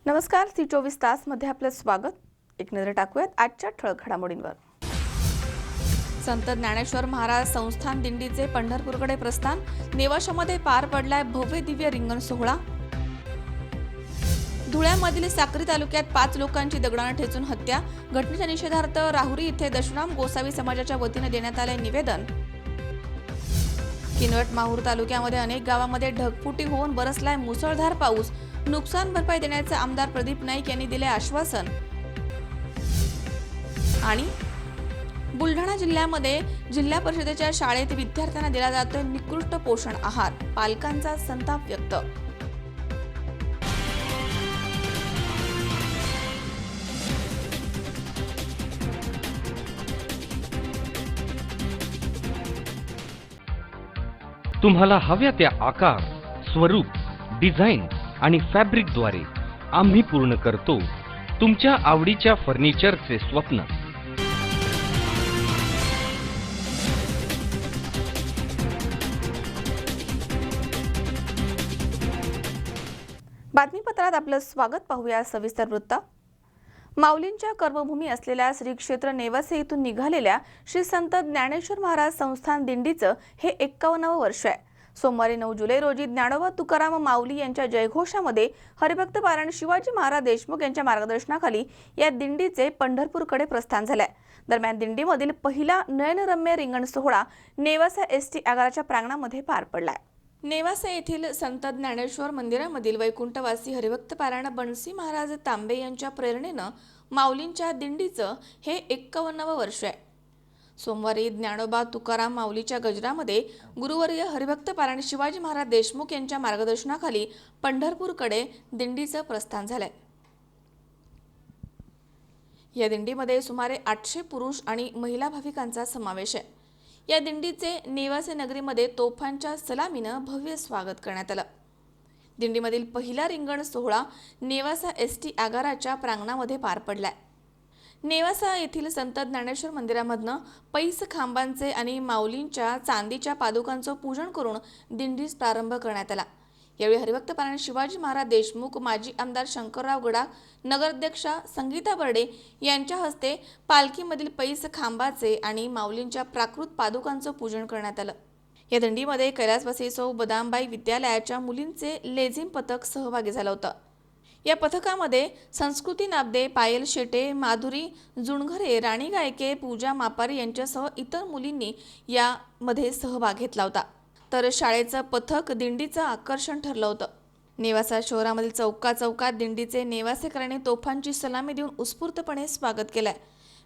नमस्कार, सी 24 तास मध्ये आपलं स्वागत। एक नजर टाकूयात आजच्या ठळक घडामोडींवर। संत ज्ञानेश्वर महाराज संस्थान दिंडीचे पंढरपूरकडे प्रस्थान, नेवाशामध्ये पार पडलाय भव्य दिव्य रिंगण सोहळा। धुळ्यामधील साक्री तालुक्यात 5 लोकांची दगडाने ठेचून हत्या, घटनेच्या निषेधार्थ राहुरी इथे दशनाम गोसावी समाजाच्या वतीने देण्यात आले निवेदन। किनवट माहूर तालुक्यामध्ये अनेक गावांमध्ये ढगफुटी होऊन बरसलाय मुसळधार पाऊस, नुकसान भरपाई देण्याचे आमदार प्रदीप नाईक यांनी दिले आश्वासन। आणि बुलढाणा जिल्ह्यामध्ये जिल्हा परिषदेच्या शाळेत विद्यार्थ्यांना दिला जातोय निकृष्ट पोषण आहार, पालकांचा संताप व्यक्त। तुम्हाला हव्या त्या आकार, स्वरूप, डिझाईन आणि फॅब्रिकद्वारे आम्ही पूर्ण करतो तुमच्या आवडीच्या फर्निचरचे स्वप्न। बातमीपत्रात आपलं स्वागत। पाहूया सविस्तर वृत्त। माऊलींच्या कर्मभूमी असलेल्या श्री क्षेत्र नेवासे इथून निघालेल्या श्री संत ज्ञानेश्वर महाराज संस्थान दिंडीचं हे 51वे वर्ष आहे। सोमवारी 9 जुलै रोजी ज्ञानोबा तुकाराम माऊली यांच्या जयघोषामध्ये हरिभक्त पारायण शिवाजी महाराज देशमुख यांच्या मार्गदर्शनाखाली या दिंडीचे पंढरपूरकडे प्रस्थान झाले। दरम्यान दिंडीमधील पहिला नयनरम्य रिंगण सोहळा नेवासा एसटी आगाराच्या प्रांगणामध्ये पार पडलाय। नेवासा येथील संत ज्ञानेश्वर मंदिरामधील वैकुंठवासी हरिभक्त पारायण बंसी महाराज तांबे यांच्या प्रेरणेनं माऊलींच्या दिंडीचं हे 51वे वर्ष आहे। सोमवारी ज्ञानोबा तुकाराम माऊलीच्या गजरामध्ये गुरुवर्य हरिभक्त पारायण शिवाजी महाराज देशमुख यांच्या मार्गदर्शनाखाली पंढरपूरकडे दिंडीचं प्रस्थान झालंय। या दिंडीमध्ये सुमारे 800 पुरुष आणि महिला भाविकांचा समावेश आहे। या दिंडीचे नेवासे नगरीमध्ये तोफांच्या सलामीनं भव्य स्वागत करण्यात आलं। दिंडीमधील पहिला रिंगण सोहळा नेवासा एसटी आगाराच्या प्रांगणामध्ये पार पडलाय। नेवासा येथील संत ज्ञानेश्वर मंदिरामधनं पैस खांबांचे आणि माऊलींच्या चांदीच्या पादुकांचं पूजन करून दिंडीस प्रारंभ करण्यात आला। यावेळी हरिभक्त पारायण शिवाजी महाराज देशमुख, माजी आमदार शंकरराव गडाख, नगराध्यक्षा संगीता बर्डे यांच्या हस्ते पालखीमधील पैस खांबाचे आणि माऊलींच्या प्राकृत पादुकांचं पूजन करण्यात आलं। या दिंडीमध्ये कैलासवासी सौ बदामबाई विद्यालयाच्या मुलींचे लेझिम पथक सहभागी झालं होतं। या पथकामध्ये संस्कृती नाबदे, पायल शेटे, माधुरी जुणघरे, राणी गायके, पूजा मापारी यांच्यासह इतर मुलींनी यामध्ये सहभाग घेतला होता। तर शाळेचं पथक दिंडीचं आकर्षण ठरलं होतं। नेवासा शहरामधील चौकात दिंडीचे नेवासेकरांनी तोफांची सलामी देऊन उत्स्फूर्तपणे स्वागत केलंय।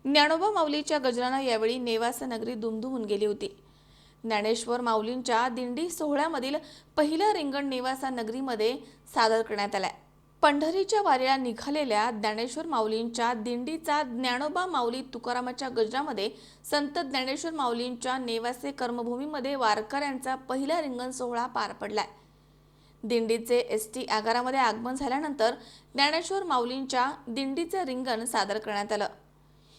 ज्ञानोबा माऊलीच्या गजरानं यावेळी नेवासा नगरी दुमदुमून गेली होती। ज्ञानेश्वर माऊलींच्या दिंडी सोहळ्यामधील पहिलं रिंगण नेवासा नगरीमध्ये सादर करण्यात आलंय। पंढरीच्या वारीला निघालेल्या ज्ञानेश्वर माऊलींच्या दिंडीचा ज्ञानोबा माऊली तुकारामाच्या गजरामध्ये संत ज्ञानेश्वर माऊलींच्या नेवासे कर्मभूमीमध्ये वारकऱ्यांचा पहिला रिंगण सोहळा पार पडलाय। दिंडीचे एसटी आगारामध्ये आगमन झाल्यानंतर ज्ञानेश्वर माऊलींच्या दिंडीचे रिंगण सादर करण्यात आलं।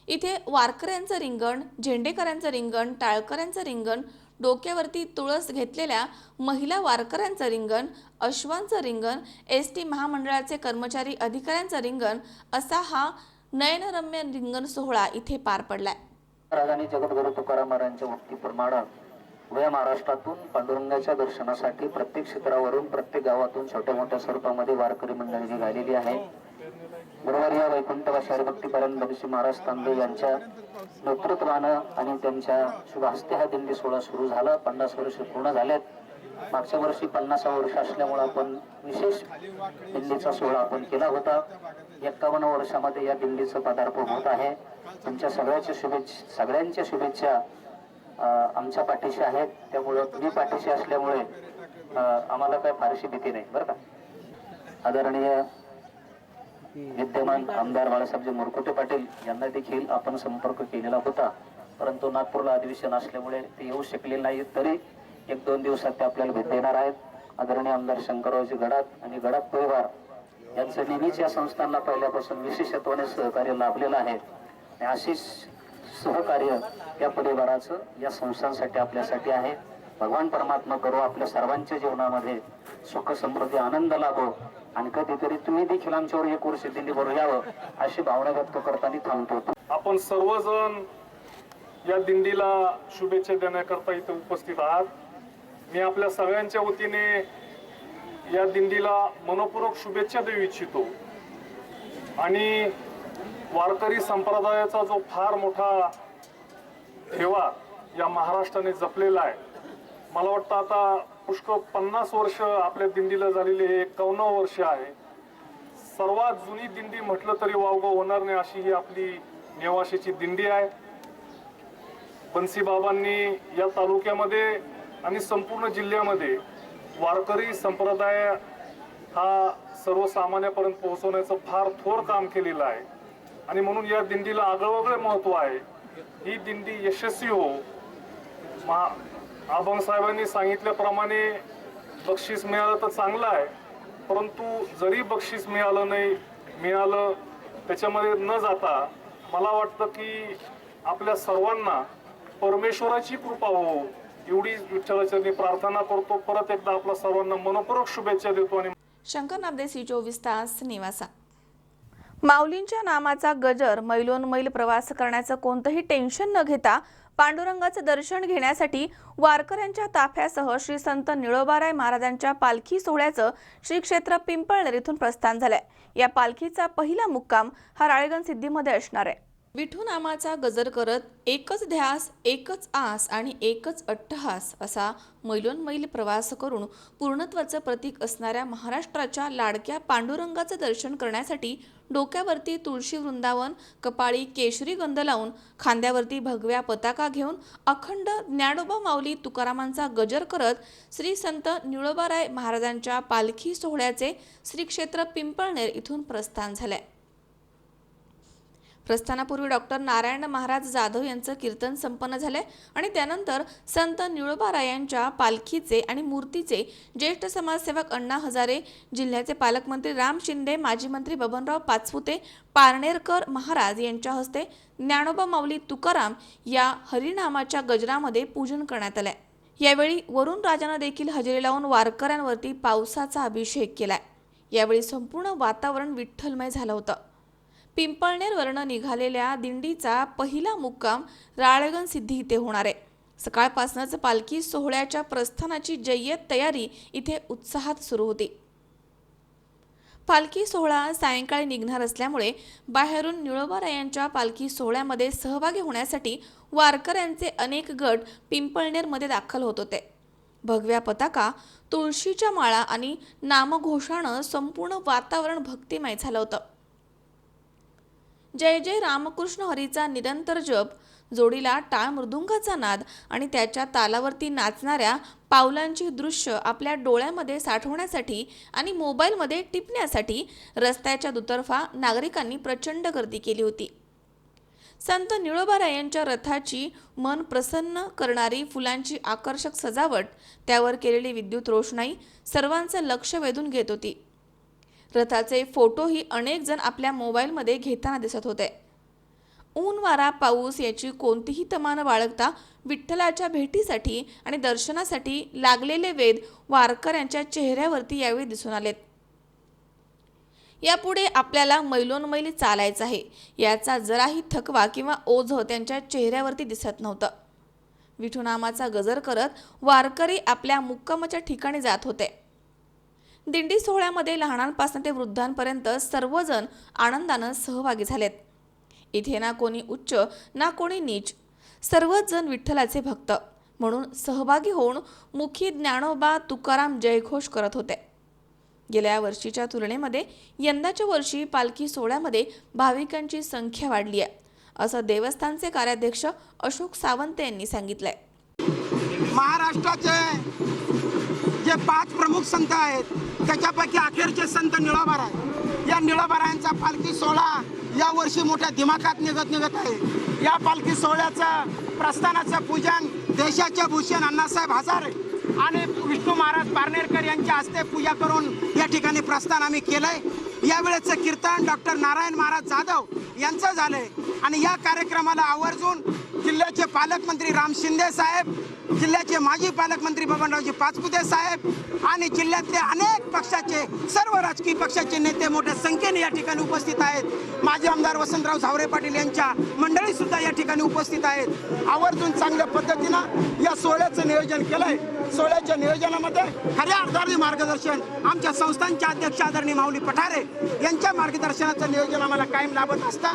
इथे वारकऱ्यांचं रिंगण, झेंडेकरांचं रिंगण, टाळकऱ्यांचं रिंगण, डोक्यावरती तुळस घेतलेल्या महिला वारकऱ्यांचं रिंगण, अश्वांचं रिंगण, एसटी महामंडळाचे कर्मचारी अधिकाऱ्यांचं रिंगण असा हा नयनरम्य रिंगण सोहळा इथे पार पडलाय। राजांनी जगद्गुरु तुकाराम महाराजांच्या मुक्तीप्रमाणे उभ्या महाराष्ट्रातून पांडुरंगाच्या दर्शनासाठी प्रत्येक क्षेत्रावरून, प्रत्येक गावातून छोट्या मोठ्या स्वरूपामध्ये वारकरी मंडळी जी गायलेली आहे। गुरुवर्य वैकुंठवासी हरिभक्त पारायण बंसी महाराज तांबे यांच्या नेतृत्वानं आणि त्यांच्या शुभ हस्ते हा दिंडी सोहळा सुरू झाला। 50 वर्ष पूर्ण झालेत। मागच्या वर्षी 50वा वर्ष असल्यामुळे आपण विशेष दिंडीचा सोहळा आपण केला होता। 51 वर्षामध्ये या दिंडीचं पदार्पण होत आहे। तुमच्या सगळ्यांच्या शुभेच्छा आमच्या पाठीशी आहेत। त्यामुळे तुम्ही पाठीशी असल्यामुळे आम्हाला काय फारशी भीती नाही, बरं का। आदरणीय विद्यमान आमदार बाळासाहेब मुरकुटे पाटील यांना देखील आपण संपर्क केलेला होता, परंतु नागपूरला अधिवेशन असल्यामुळे ते येऊ शकले नाही। तरी 1-2 दिवसात ते आपल्याला भेट देणार आहेत। आदरणीय आमदार शंकररावजी गडाख आणि गडाख परिवार यांचं नेहमीच या संस्थांना पहिल्यापासून विशेषत्वाने सहकार्य लाभलेलं आहे। अशीच सहकार्य या परिवाराचं या संस्थांसाठी आपल्यासाठी आहे। भगवान परमात्मा करो आपल्या सर्वांच्या जीवनामध्ये सुख समृद्धी आनंद लाभो आणि कधीतरी तुम्ही देखील आमच्यावर एक वर्ष दिंडी बरोबर यावं अशी भावना व्यक्त करताना थांबतो. आपण सर्वजण या दिंडीला शुभेच्छा देण्याकरता इथे उपस्थित आहात. मी आपल्या सगळ्यांच्या वतीने या दिंडीला मनपूर्वक शुभेच्छा देऊ इच्छितो. आणि वारकरी संप्रदायाचा जो फार मोठा ठेवा या महाराष्ट्राने जपलेला आहे, मला वाटतं आता पुष्कळ 50 वर्ष आपल्या दिंडीला झालेले हे 51 वर्ष आहे. सर्वात जुनी दिंडी म्हटलं तरी वावगं होणार नाही अशी ही आपली नेवाशीची दिंडी आहे. बन्सीबाबांनी या तालुक्यामध्ये आणि संपूर्ण जिल्ह्यामध्ये वारकरी संप्रदाय हा सर्वसामान्यापर्यंत पोहोचवण्याचं फार थोर काम केलेलं आहे. आणि म्हणून या दिंडीला आगळंवेगळं महत्व आहे. ही दिंडी यशस्वी हो. अभंग साहेबांनी सांगितल्याप्रमाणे बक्षीस मिळालं तर चांगलं आहे, परंतु जरी बक्षीस मिळालं त्याच्यामध्ये न जाता मला वाटतं की आपल्या सर्वांना परमेश्वराची कृपा हो एवढी विठ्ठलाचरणी प्रार्थना करतो. परत एकदा आपल्या सर्वांना मनपूर्वक शुभेच्छा देतो. आणि शंकर नामदेव सी24 तास नेवासा. माऊलींच्या नामाचा गजर मैलोनमैल प्रवास करण्याचं कोणतंही टेन्शन न घेता पांडुरंगाचं दर्शन घेण्यासाठी वारकऱ्यांच्या ताफ्यासह श्री संत निळोबाराय महाराजांच्या पालखी सोहळ्याचं श्री क्षेत्र पिंपळनेर इथून प्रस्थान झालंय. या पालखीचा पहिला मुक्काम हा राळेगण सिद्धीमध्ये असणार आहे. विठू नामाचा गजर करत एकच ध्यास, एकच आस आणि एकच अट्टहास असा मैलोनमैल प्रवास करून पूर्णत्वाचं प्रतीक असणाऱ्या महाराष्ट्राच्या लाडक्या पांडुरंगाचं दर्शन करण्यासाठी डोक्यावरती तुळशी वृंदावन, कपाळी केशरी गंध लावून, खांद्यावरती भगव्या पताका घेऊन अखंड ज्ञानोबा माऊली तुकारामांचा गजर करत श्री संत निळोबाराय महाराजांच्या पालखी सोहळ्याचे श्री क्षेत्र पिंपळनेर इथून प्रस्थान झालंय. प्रस्थानापूर्वी डॉक्टर नारायण महाराज जाधव यांचं कीर्तन संपन्न झाले आणि त्यानंतर संत निळोबारायांच्या पालखीचे आणि मूर्तीचे ज्येष्ठ समाजसेवक अण्णा हजारे, जिल्ह्याचे पालकमंत्री राम शिंदे, माजी मंत्री बबनराव पाचपुते, पारनेरकर महाराज यांच्या हस्ते ज्ञानोबा माऊली तुकाराम या हरिनामाच्या गजरामध्ये पूजन करण्यात आले. यावेळी वरुण राजानं देखील हजेरी लावून वारकऱ्यांवरती पावसाचा अभिषेक केलाय. यावेळी संपूर्ण वातावरण विठ्ठलमय झालं होतं. पिंपळनेरवरनं निघालेल्या दिंडीचा पहिला मुक्काम राळेगण सिद्धी इथे होणार आहे. सकाळपासूनच पालखी सोहळ्याच्या प्रस्थानाची जय्यत तयारी इथे उत्साहात सुरू होती. पालखी सोहळा सायंकाळी निघणार असल्यामुळे बाहेरून निळोबारायांच्या पालखी सोहळ्यामध्ये सहभागी होण्यासाठी वारकऱ्यांचे अनेक गट पिंपळनेरमध्ये दाखल होत होते. भगव्या पताका, तुळशीच्या माळा आणि नामघोषानं संपूर्ण वातावरण भक्तिमय झालं होतं. जय जय रामकृष्ण हरीचा निरंतर जप, जोडीला टाळ मृदुंगाचा नाद आणि त्याच्या तालावरती नाचणाऱ्या पावलांची दृश्य आपल्या डोळ्यामध्ये साठवण्यासाठी आणि मोबाईलमध्ये टिपण्यासाठी रस्त्याच्या दुतर्फा नागरिकांनी प्रचंड गर्दी केली होती. संत निळोबारायांच्या रथाची मन प्रसन्न करणारी फुलांची आकर्षक सजावट, त्यावर केलेली विद्युत रोषणाई सर्वांचं लक्ष वेधून घेत होती. रथाचे फोटोही अनेक जण आपल्या मोबाईलमध्ये घेताना दिसत होते. ऊन वारा पाऊस याची कोणतीही तमा न बाळगता विठ्ठलाच्या भेटीसाठी आणि दर्शनासाठी लागलेले वेध वारकऱ्यांच्या चेहऱ्यावरती यावेळी दिसून आलेत. यापुढे आपल्याला मैलोनमैल चालायचं आहे याचा जराही थकवा किंवा ओझं त्यांच्या चेहऱ्यावरती दिसत नव्हतं. विठू नामाचा गजर करत वारकरी आपल्या मुक्कामाच्या ठिकाणी जात होते. दिंडी सोहळ्यामध्ये लहानांपासून ते वृद्धांपर्यंत सर्वजण आनंदानं सहभागी झालेत. इथे ना कोणी उच्च ना कोणी नीच, सर्वच जण विठ्ठलाचे भक्त म्हणून सहभागी होऊन मुखी ज्ञानोबा तुकाराम जयघोष करत होते. गेल्या वर्षीच्या तुलनेमध्ये यंदाच्या वर्षी पालखी सोहळ्यामध्ये भाविकांची संख्या वाढली आहे, असं देवस्थानचे कार्याध्यक्ष अशोक सावंत यांनी सांगितलंय. महाराष्ट्राचे जे 5 प्रमुख संत आहेत त्याच्यापैकी अखेरचे संत निळोबाराय, या निळोबारायांचा पालखी सोहळा या वर्षी मोठ्या दिमाखात निघत आहे. या पालखी सोहळ्याचं प्रस्थानाचं पूजन देशाचे भूषण अण्णासाहेब हजारे आणि विष्णू महाराज पारनेरकर यांच्या हस्ते पूजा करून या ठिकाणी प्रस्थान आम्ही केलंय. यावेळेचं कीर्तन डॉक्टर नारायण महाराज जाधव यांचं झालंय आणि या कार्यक्रमाला आवर्जून जिल्ह्याचे पालकमंत्री राम शिंदे साहेब, जिल्ह्याचे माजी पालकमंत्री बबनरावजी पाचपुते साहेब आणि जिल्ह्यातले अनेक पक्षाचे सर्व राजकीय पक्षाचे नेते मोठ्या संख्येने या ठिकाणी उपस्थित आहेत। माजी आमदार वसंतराव झावरे पाटील यांच्या मंडळी सुद्धा या ठिकाणी उपस्थित आहेत। आवर्जून चांगल्या पद्धतीनं या सोहळ्याचं नियोजन केलंय। सोहळ्याच्या नियोजनामध्ये खऱ्या अर्थाने मार्गदर्शन आमच्या संस्थांचे अध्यक्ष आदरणीय माऊली पठारे यांच्या मार्गदर्शनाचं नियोजन आम्हाला कायम लाभत असतं।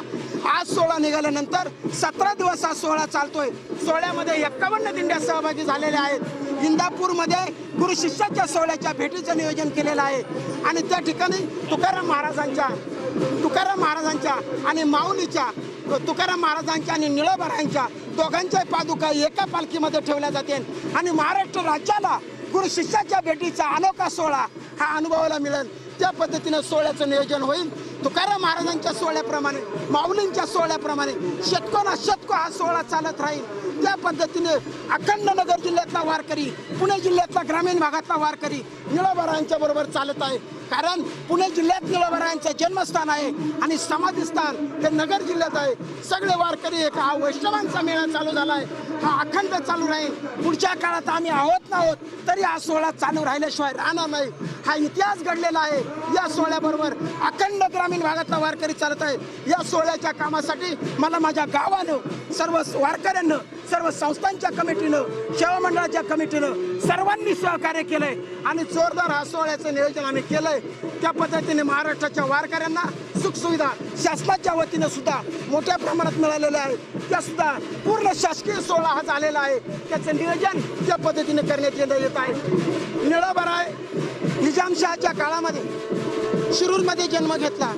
आज सोहळा निघाल्यानंतर 17 दिवस हा सोहळा चालतोय। सोहळ्यामध्ये 51 दिंड्या सहभागी झालेल्या आहेत। इंदापूरमध्ये गुरु शिष्याच्या सोहळ्याच्या भेटीचं नियोजन केलेलं आहे आणि त्या ठिकाणी तुकाराम महाराजांच्या आणि माऊलीच्या तुकाराम महाराजांच्या आणि निळोबारायांच्या दोघांच्या पादुका एका पालखीमध्ये ठेवल्या जातील आणि महाराष्ट्र राज्याला गुरु शिष्याच्या भेटीचा अनोखा सोहळा हा अनुभवायला मिळेल। त्या पद्धतीने सोहळ्याचं नियोजन होईल। तुकाराम महाराजांच्या सोहळ्याप्रमाणे माऊलींच्या सोहळ्याप्रमाणे शतको हा सोहळा चालत राहील। त्या पद्धतीने अखंड नगर जिल्ह्यातला वारकरी, पुणे जिल्ह्यातला ग्रामीण भागातला वारकरी निळोबारायांच्या बरोबर चालत आहे। कारण पुणे जिल्ह्यात निळोबारायांचं जन्मस्थान आहे आणि समाधीस्थान हे नगर जिल्ह्यात आहे। सगळे वारकरी एक हा वैष्णवांचा मेळा चालू झाला आहे, हा अखंड चालू राहील। पुढच्या काळात आम्ही आहोत नाहोत तरी हा सोहळा चालू राहिल्याशिवाय राहणार नाही। हा इतिहास घडलेला आहे। या सोहळ्याबरोबर अखंड ग्रामीण भागातला वारकरी चालत आहे। या सोहळ्याच्या कामासाठी मला माझ्या गावानं, सर्व वारकऱ्यांना, सर्व संस्थांच्या कमिटीनं, सेवा मंडळाच्या कमिटीनं सर्वांनी सहकार्य केलंय आणि जोरदार हा सोहळ्याचं नियोजन आम्ही केलंय। त्या पद्धतीने महाराष्ट्राच्या वारकऱ्यांना सुखसुविधा शासनाच्या वतीनं सुद्धा मोठ्या प्रमाणात मिळालेल्या आहेत। त्या सुद्धा पूर्ण शासकीय सोहळा हा झालेला आहे। त्याचं नियोजन त्या पद्धतीने करण्यात येत आहे। निळोबाराय निजामशहाच्या काळामध्ये शिरूरमध्ये जन्म घेतला,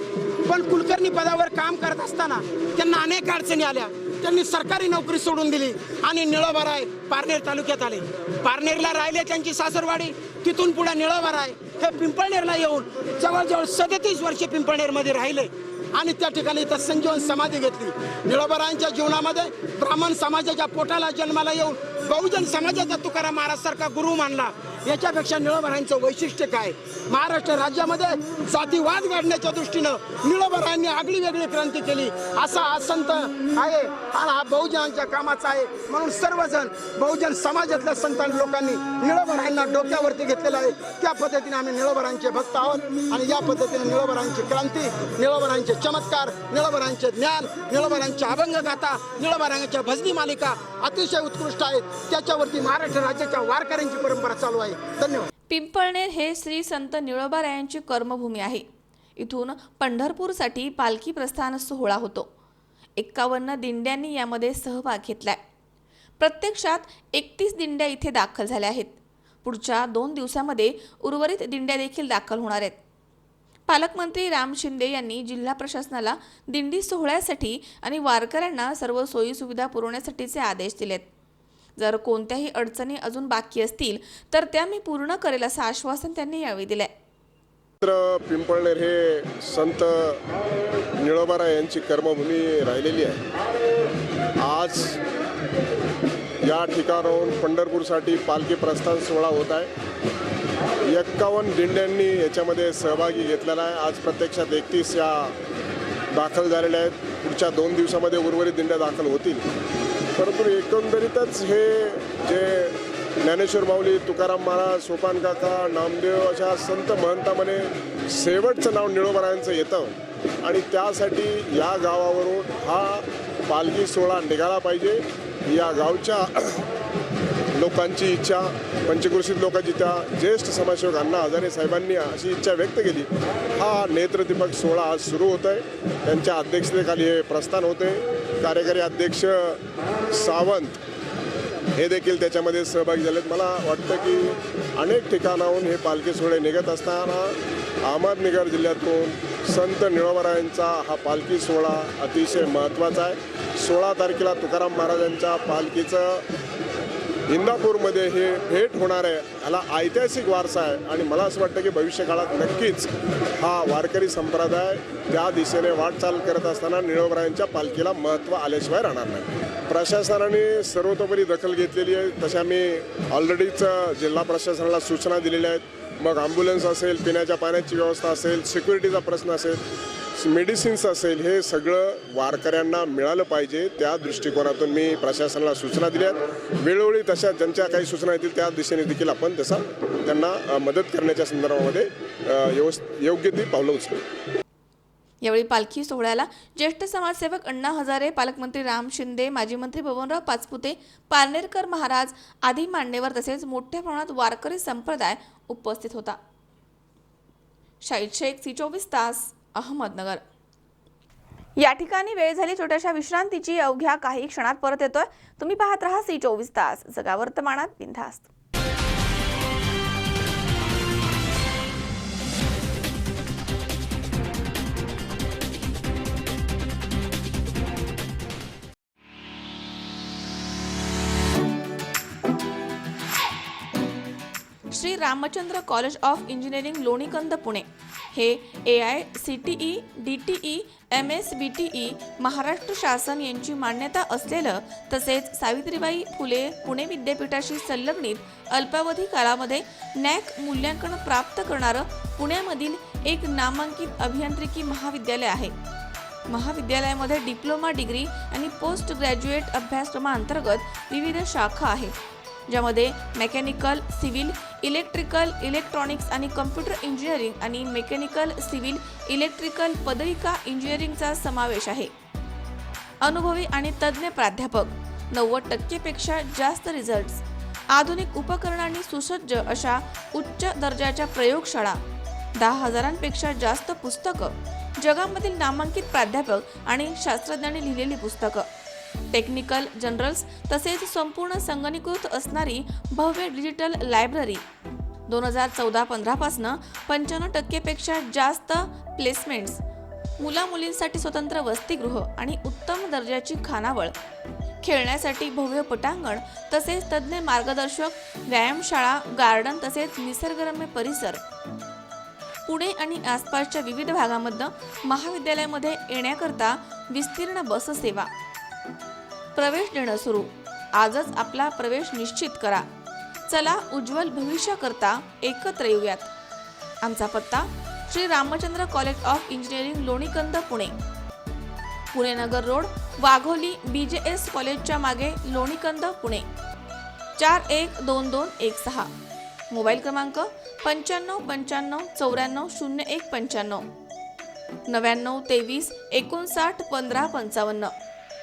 पण कुलकर्णी पदावर काम करत असताना त्यांना अनेक अडचणी आल्या। त्यांनी सरकारी नोकरी सोडून दिली आणि निळोबाराय पारनेर तालुक्यात आले। पारनेरला राहिले त्यांची सासरवाडी, तिथून पुढे निळोबाराय हे पिंपळनेरला येऊन जवळजवळ 37 वर्षे पिंपळनेरमध्ये राहिले आणि त्या ठिकाणी इथं संजीवन समाधी घेतली। निळोबारायांच्या जीवनामध्ये ब्राह्मण समाजाच्या पोटाला जन्माला येऊन बहुजन समाजाचा तुकाराम महाराजसारखा गुरु मानला। याच्यापेक्षा निळोबारायांचं वैशिष्ट्य काय? महाराष्ट्र राज्यामध्ये जातीवाद गाडण्याच्या दृष्टीनं निळोबारायांनी आगळी वेगळी क्रांती केली। असा हा संत आहे आणि हा बहुजनांच्या कामाचा आहे। म्हणून सर्वजण बहुजन समाजातल्या संत लोकांनी निळोबारायांना डोक्यावरती घेतलेलं आहे। त्या पद्धतीने आम्ही निळोबारायांचे भक्त आहोत आणि या पद्धतीने निळोबारायांची क्रांती, निळोबारायांचे चमत्कार, निळोबारायांचे ज्ञान, निळोबारायांची अभंगगाथा, निळोबारायांच्या भजनी मालिका अतिशय उत्कृष्ट आहेत। त्याच्यावरती महाराष्ट्र राज्याच्या वारकऱ्यांची परंपरा चालू आहे। धन्यवाद। पिंपळनेर हे श्री संत निळोबारायांची कर्मभूमी आहे। इथून पंढरपूरसाठी पालखी प्रस्थान सोहळा होतो। 51 दिंड्यांनी यामध्ये सहभाग घेतलाय। प्रत्यक्षात 31 दिंड्या इथे दाखल झाल्या आहेत। पुढच्या 2 दिवसामध्ये उर्वरित दिंड्या देखील दाखल होणार आहेत। पालकमंत्री राम शिंदे यांनी जिल्हा प्रशासनाला दिंडी सोहळ्यासाठी आणि वारकऱ्यांना सर्व सोयी सुविधा पुरवण्यासाठीचे आदेश दिलेत। जर कोणत्याही अडचणी अजून बाकी असतील तर त्या मी पूर्ण करेल असं आश्वासन त्यांनी यावेळी दिलंय। पिंपळनेर हे संत निळोबाराय यांची कर्मभूमी राहिलेली आहे। आज या ठिकाणाहून पंढरपूरसाठी पालखी प्रस्थान सोहळा होत आहे। 51 दिंड्यांनी याच्यामध्ये सहभागी घेतलेला आहे। आज प्रत्यक्षात 31 या दाखल झालेल्या आहेत। पुढच्या 2 दिवसामध्ये उर्वरित दिंड्या दाखल होतील। परंतु एकंदरीतच हे जे ज्ञानेश्वर माऊली, तुकाराम महाराज, सोपान काका, नामदेव अशा संत महंतामध्ये शेवटचं नाव निळोबारायांचं येतं आणि त्यासाठी या गावावरून हा पालखी सोहळा निघाला पाहिजे। या गावच्या लोकांची इच्छा, पंचक्रोशीत लोकांची, त्या ज्येष्ठ समाजसेवक अण्णा हजारे साहेबांनी अशी इच्छा व्यक्त केली। हा नेत्रदीपक सोहळा आज सुरू होत आहे। त्यांच्या अध्यक्षतेखाली हे प्रस्थान होते। कार्यकारी अध्यक्ष सावंत हे देखील त्याच्यामध्ये सहभागी झालेत। मला वाटतं की अनेक ठिकाणाहून हे पालखी सोहळे निघत असताना अहमदनगर जिल्ह्यातून संत निळोबारायांचा हा पालखी सोहळा अतिशय महत्त्वाचा आहे। 16 तारखेला तुकाराम महाराजांच्या पालखीचं इंदापूरमध्ये हे भेट होणार आहे। ह्याला ऐतिहासिक वारसा आहे आणि मला असं वाटतं की भविष्यकाळात नक्कीच हा वारकरी संप्रदाय त्या दिशेने वाटचाल करत असताना निळोबारायांच्या पालखीला महत्त्व आल्याशिवाय राहणार नाही। प्रशासनाने सर्वतोपरी दखल घेतलेली आहे. तशा मी ऑलरेडीच जिल्हा प्रशासनाला सूचना दिलेल्या आहेत. मग ॲम्ब्युलन्स असेल, पिण्याच्या पाण्याची व्यवस्था असेल, सिक्युरिटीचा प्रश्न असेल, मेडिसिन्स असेल, हे सगळं वारकऱ्यांना मिळालं पाहिजे. त्या दृष्टिकोनातून मी प्रशासनाला सूचना दिल्या आहेत. वेळोवेळी तशा ज्यांच्या काही सूचना येतील त्या दिशेने देखील आपण त्यांना मदत करण्याच्या संदर्भामध्ये योग्य ती पावलं उचलू. यावेळी पालखी सोहळ्याला ज्येष्ठ समाजसेवक अण्णा हजारे, पालकमंत्री राम शिंदे, माजी मंत्री बबनराव पाचपुते, पारनेरकर महाराज आदी मान्यवर तसेच मोठ्या प्रमाणात वारकरी संप्रदाय उपस्थित होता. शाहीद शेख, C24 तास, अहमदनगर. या ठिकाणी वेळ झाली छोट्याशा विश्रांतीची. अवघ्या काही क्षणात परत येतोय. तुम्ही पाहत रहा C24 तास, जगा वर्तमानात बिनधास्त. Shri Ramchandra college of engineering Lonikand Pune हे AICTE DTE MSBTE महाराष्ट्र शासन यांची मान्यता असलेलं तसेच सावित्रीबाई फुले पुणे विद्यापीठाशी संलग्नित अल्पावधी कालामध्ये NAC मूल्यांकन प्राप्त करणारं पुण्यामधील एक नामांकित अभियांत्रिकी महाविद्यालय आहे. महाविद्यालयामध्ये डिप्लोमा डिग्री आणि पोस्ट ग्रॅज्युएट अभ्यासक्रमांतर्गत विविध शाखा आहेत, ज्यामध्ये मेकॅनिकल, सिव्हिल, इलेक्ट्रिकल, इलेक्ट्रॉनिक्स आणि कम्प्युटर इंजिनिअरिंग आणि मेकॅनिकल, सिव्हिल, इलेक्ट्रिकल पदविका इंजिनिअरिंगचा समावेश आहे. अनुभवी आणि तज्ज्ञ प्राध्यापक, 90% जास्त रिझल्ट्स, आधुनिक उपकरणांनी सुसज्ज अशा उच्च दर्जाच्या प्रयोगशाळा, 10,000पेक्षा जास्त पुस्तकं, जगामधील नामांकित प्राध्यापक आणि शास्त्रज्ञांनी लिहिलेली पुस्तकं, टेक्निकल जर्नल्स तसेच संपूर्ण संगणकीकृत असणारी भव्य डिजिटल लायब्ररी, 2014-15 पासून 95% जास्त प्लेसमेंट्स, मुला-मुलींसाठी स्वतंत्र वसतिगृह आणि उत्तम दर्जाची खानावळ, खेळण्यासाठी भव्य पटांगण तसेच तज्ज्ञ मार्गदर्शक, व्यायामशाळा, गार्डन तसेच निसर्गरम्य परिसर. पुणे आणि आसपासच्या विविध भागांमधून महाविद्यालयामध्ये येण्याकरता विस्तीर्ण बस सेवा. प्रवेश देणं सुरू. आजच आपला प्रवेश निश्चित करा. चला उज्ज्वल भविष्याकरता एकत्र येऊयात. आमचा पत्ता Shri Ramchandra college of engineering Lonikand Pune, Pune Nagar road, Wagholi, BJS कॉलेजच्या मागे, लोणीकंद पुणे, 412216. मोबाईल क्रमांक 9595 94 0195, 99 23 59 15 55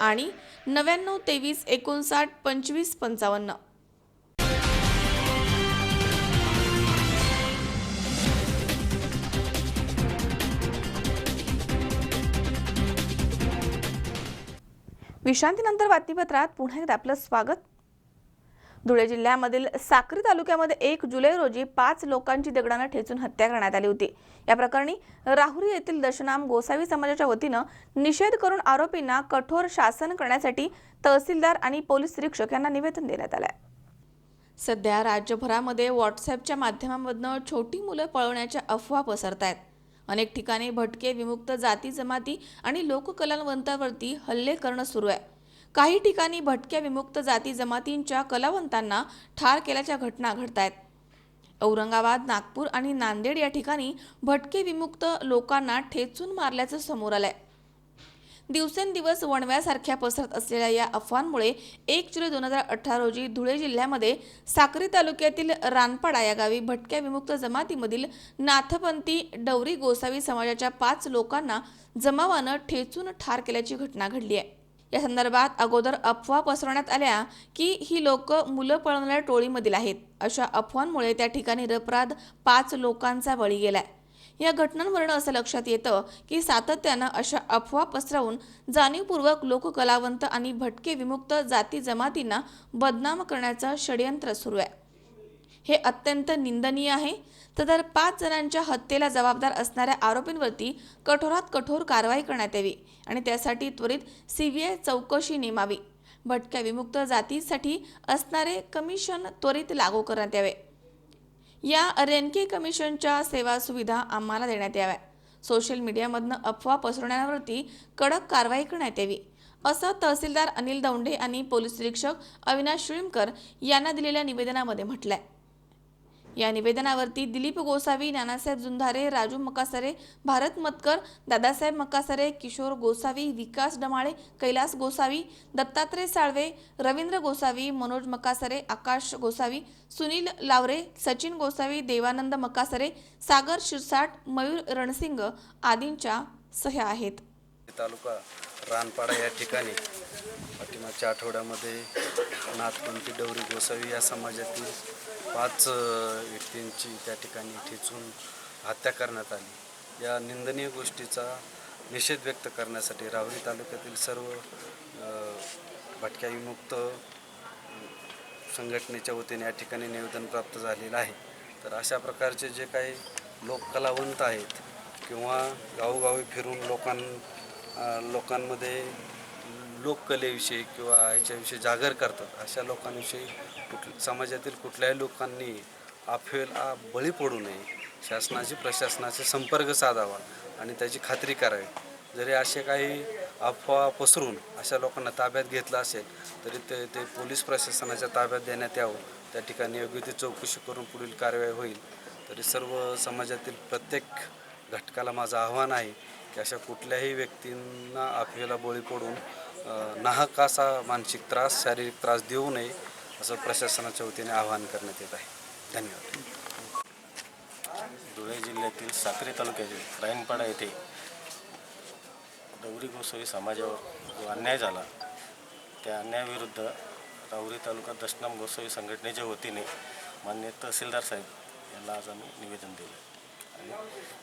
आणि 99 23 59 25 55. विश्रांतीनंतर बातमीपत्रात पुन्हा एकदा आपलं स्वागत. धुळे जिल्ह्यामधील साक्री तालुक्यामध्ये 1 जुलै रोजी 5 लोकांची दगडाने ठेचून हत्या करण्यात आली होती. या प्रकरणी राहुरी येथील दशनाम गोसावी समाजाच्या वतीनं निषेध करून आरोपींना कठोर शासन करण्यासाठी तहसीलदार आणि पोलीस निरीक्षक यांना निवेदन देण्यात आलं आहे. सध्या राज्यभरामध्ये व्हॉट्सॲपच्या माध्यमांमधून छोटी मुलं पळवण्याच्या अफवा पसरत आहेत. अनेक ठिकाणी भटके, विमुक्त जाती जमाती आणि लोककलावंतांवरती हल्ले करणं सुरू आहे. काही ठिकाणी भटक्या विमुक्त जाती जमातींच्या कलावंतांना ठार केल्याच्या घटना घडत आहेत. औरंगाबाद, नागपूर आणि नांदेड या ठिकाणी भटके विमुक्त लोकांना ठेचून मारल्याचं समोर आलंय. दिवसेंदिवस वणव्यासारख्या पसरत असलेल्या या अफवांमुळे 1 जुलै 2018 रोजी धुळे जिल्ह्यामध्ये साक्री तालुक्यातील रानपाडा या गावी भटक्या विमुक्त जमातीमधील नाथपंथी डवरी गोसावी समाजाच्या 5 लोकांना जमावानं ठेचून ठार केल्याची घटना घडली आहे. या संदर्भात अगोदर अफवा पसरवण्यात आल्या की ही लोक मुलं पळवणाऱ्या टोळीमधील आहेत. अशा अफवांमुळे त्या ठिकाणी निरपराध 5 लोकांचा बळी गेलाय. या घटनांवरून असं लक्षात येतं की सातत्यानं अशा अफवा पसरवून जाणीवपूर्वक लोककलावंत आणि भटके विमुक्त जाती जमातींना बदनाम करण्याचं षडयंत्र सुरू आहे. हे अत्यंत निंदनीय आहे. तर 5 जणांच्या हत्येला जबाबदार असणाऱ्या आरोपींवरती कठोरात कठोर कारवाई करण्यात यावी आणि त्यासाठी त्वरित CBI चौकशी नेमावी. भटक्या विमुक्त जातीसाठी असणारे कमिशन त्वरित लागू करण्यात यावे. या रेणके कमिशनच्या सेवा सुविधा आम्हाला देण्यात याव्या. सोशल मीडियामधनं अफवा पसरवण्यावरती कडक कारवाई करण्यात यावी. असं तहसीलदार अनिल दौंडे आणि पोलीस निरीक्षक अविनाश श्रीमकर यांना दिलेल्या निवेदनामध्ये म्हटलंय। या निवेदनावरती दिलीप गोसावी, नानासाहेब जुंधारे, राजू मकासरे, भारत मतकर, दादासाहेब मकासरे, किशोर गोसावी, विकास डमाळे, कैलास गोसावी, दत्तात्रय साळवे, रवींद्र गोसावी, मनोज मकासरे, आकाश गोसावी, सुनील लावरे, सचिन गोसावी, देवानंद मकासरे, सागर शिरसाट, मयूर रणसिंग आदींच्या सह्या आहेत। तालुका रानपाडा या ठिकाणी पाठीमागच्या आठवड्यामध्ये नाथपंथी डवरी गोसावी या समाजातील 5 व्यक्तींची त्या ठिकाणी ठेचून हत्या करण्यात आली। या निंदनीय गोष्टीचा निषेध व्यक्त करण्यासाठी राहुरी तालुक्यातील सर्व भटक्या विमुक्त संघटनेच्या वतीने या ठिकाणी निवेदन प्राप्त झालेलं आहे। तर अशा प्रकारचे जे काही लोककलावंत आहेत किंवा गावोगावी फिरून लोकांमध्ये लोककलेविषयी किंवा ह्याच्याविषयी जागर करतात, अशा लोकांविषयी समाजातील कुठल्याही लोकांनी अफवेला बळी पडू नये, शासनाशी प्रशासनाशी संपर्क साधावा आणि त्याची खात्री करावी। जरी असे काही अफवा पसरून अशा लोकांना ताब्यात घेतलं असेल तरी ते पोलीस प्रशासनाच्या ताब्यात देण्यात यावं। त्या ठिकाणी योग्य ती चौकशी करून पुढील कारवाई होईल। तरी सर्व समाजातील प्रत्येक घटकाला माझं आव्हान आहे की अशा कुठल्याही व्यक्तींना अफवेला बळी पडून नाहक असा मानसिक त्रास, शारीरिक त्रास देऊ नये असं प्रशासनाच्या वतीने आवाहन करण्यात येत आहे। धन्यवाद। धुळे जिल्ह्यातील साक्री तालुक्यातील रायनपाडा येथे डवरी गोसावी समाजावर जो अन्याय झाला त्या अन्यायाविरुद्ध राहुरी तालुका दशनाम गोसावी संघटनेच्या वतीने माननीय तहसीलदार साहेब यांना आज आम्ही निवेदन दिलं आणि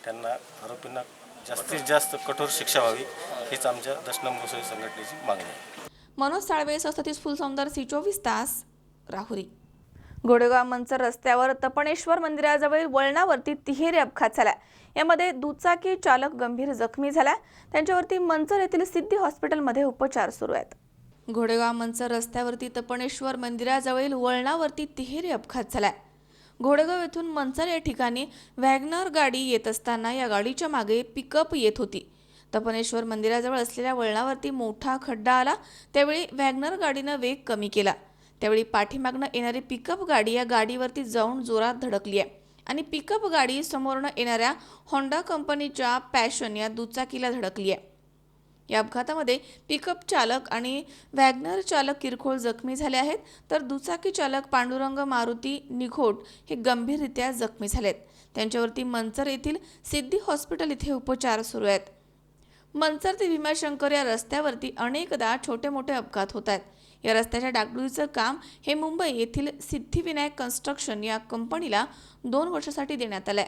त्यांना आरोपींना जास्तीत जास्त कठोर शिक्षा व्हावी हीच आमच्या दशनाम गोसावी संघटनेची मागणी आहे। मनोज साळवे, सतीश फुलसौंदर, C24 तास, राहुरी। घोडेगाव मंचर रस्त्यावर तपणेश्वर मंदिराजवळ वळणावरती तिहेरी अपघात झाला। यामध्ये दुचाकी चालक गंभीर जखमी झाला। त्यांच्यावरती मंचर येथील सिद्धी हॉस्पिटलमध्ये उपचार सुरू आहेत। घोडेगाव मंचर रस्त्यावरती तपणेश्वर मंदिराजवळ वळणावरती तिहेरी अपघात झाला। घोडेगाव येथून मंचर या ठिकाणी वॅगनर गाडी येत असताना या गाडीच्या मागे पिकअप येत होती। तपणेश्वर मंदिराजवळ असलेल्या वळणावरती मोठा खड्डा आला। त्यावेळी वॅगनर गाडीनं वेग कमी केला। त्यावेळी पाठीमागनं येणारी पिकअप गाडी या गाडीवरती जाऊन जोरात धडकली आहे आणि पिकअप गाडी समोरनं येणाऱ्या होंडा कंपनीच्या पॅशन या दुचाकीला धडकली आहे। या अपघातामध्ये पिकअप चालक आणि वॅगनर चालक किरकोळ जखमी झाले आहेत, तर दुचाकी चालक पांडुरंग मारुती निघोट हे गंभीररित्या जखमी झालेत। त्यांच्यावरती मंचर येथील सिद्धी हॉस्पिटल इथे उपचार सुरू आहेत। मंचर ते भीमाशंकर या रस्त्यावरती अनेकदा छोटे मोठे अपघात होत आहेत। या रस्त्याच्या डागडुजीचं काम हे मुंबई येथील सिद्धिविनायक कन्स्ट्रक्शन या कंपनीला 2 वर्षासाठी देण्यात आलंय,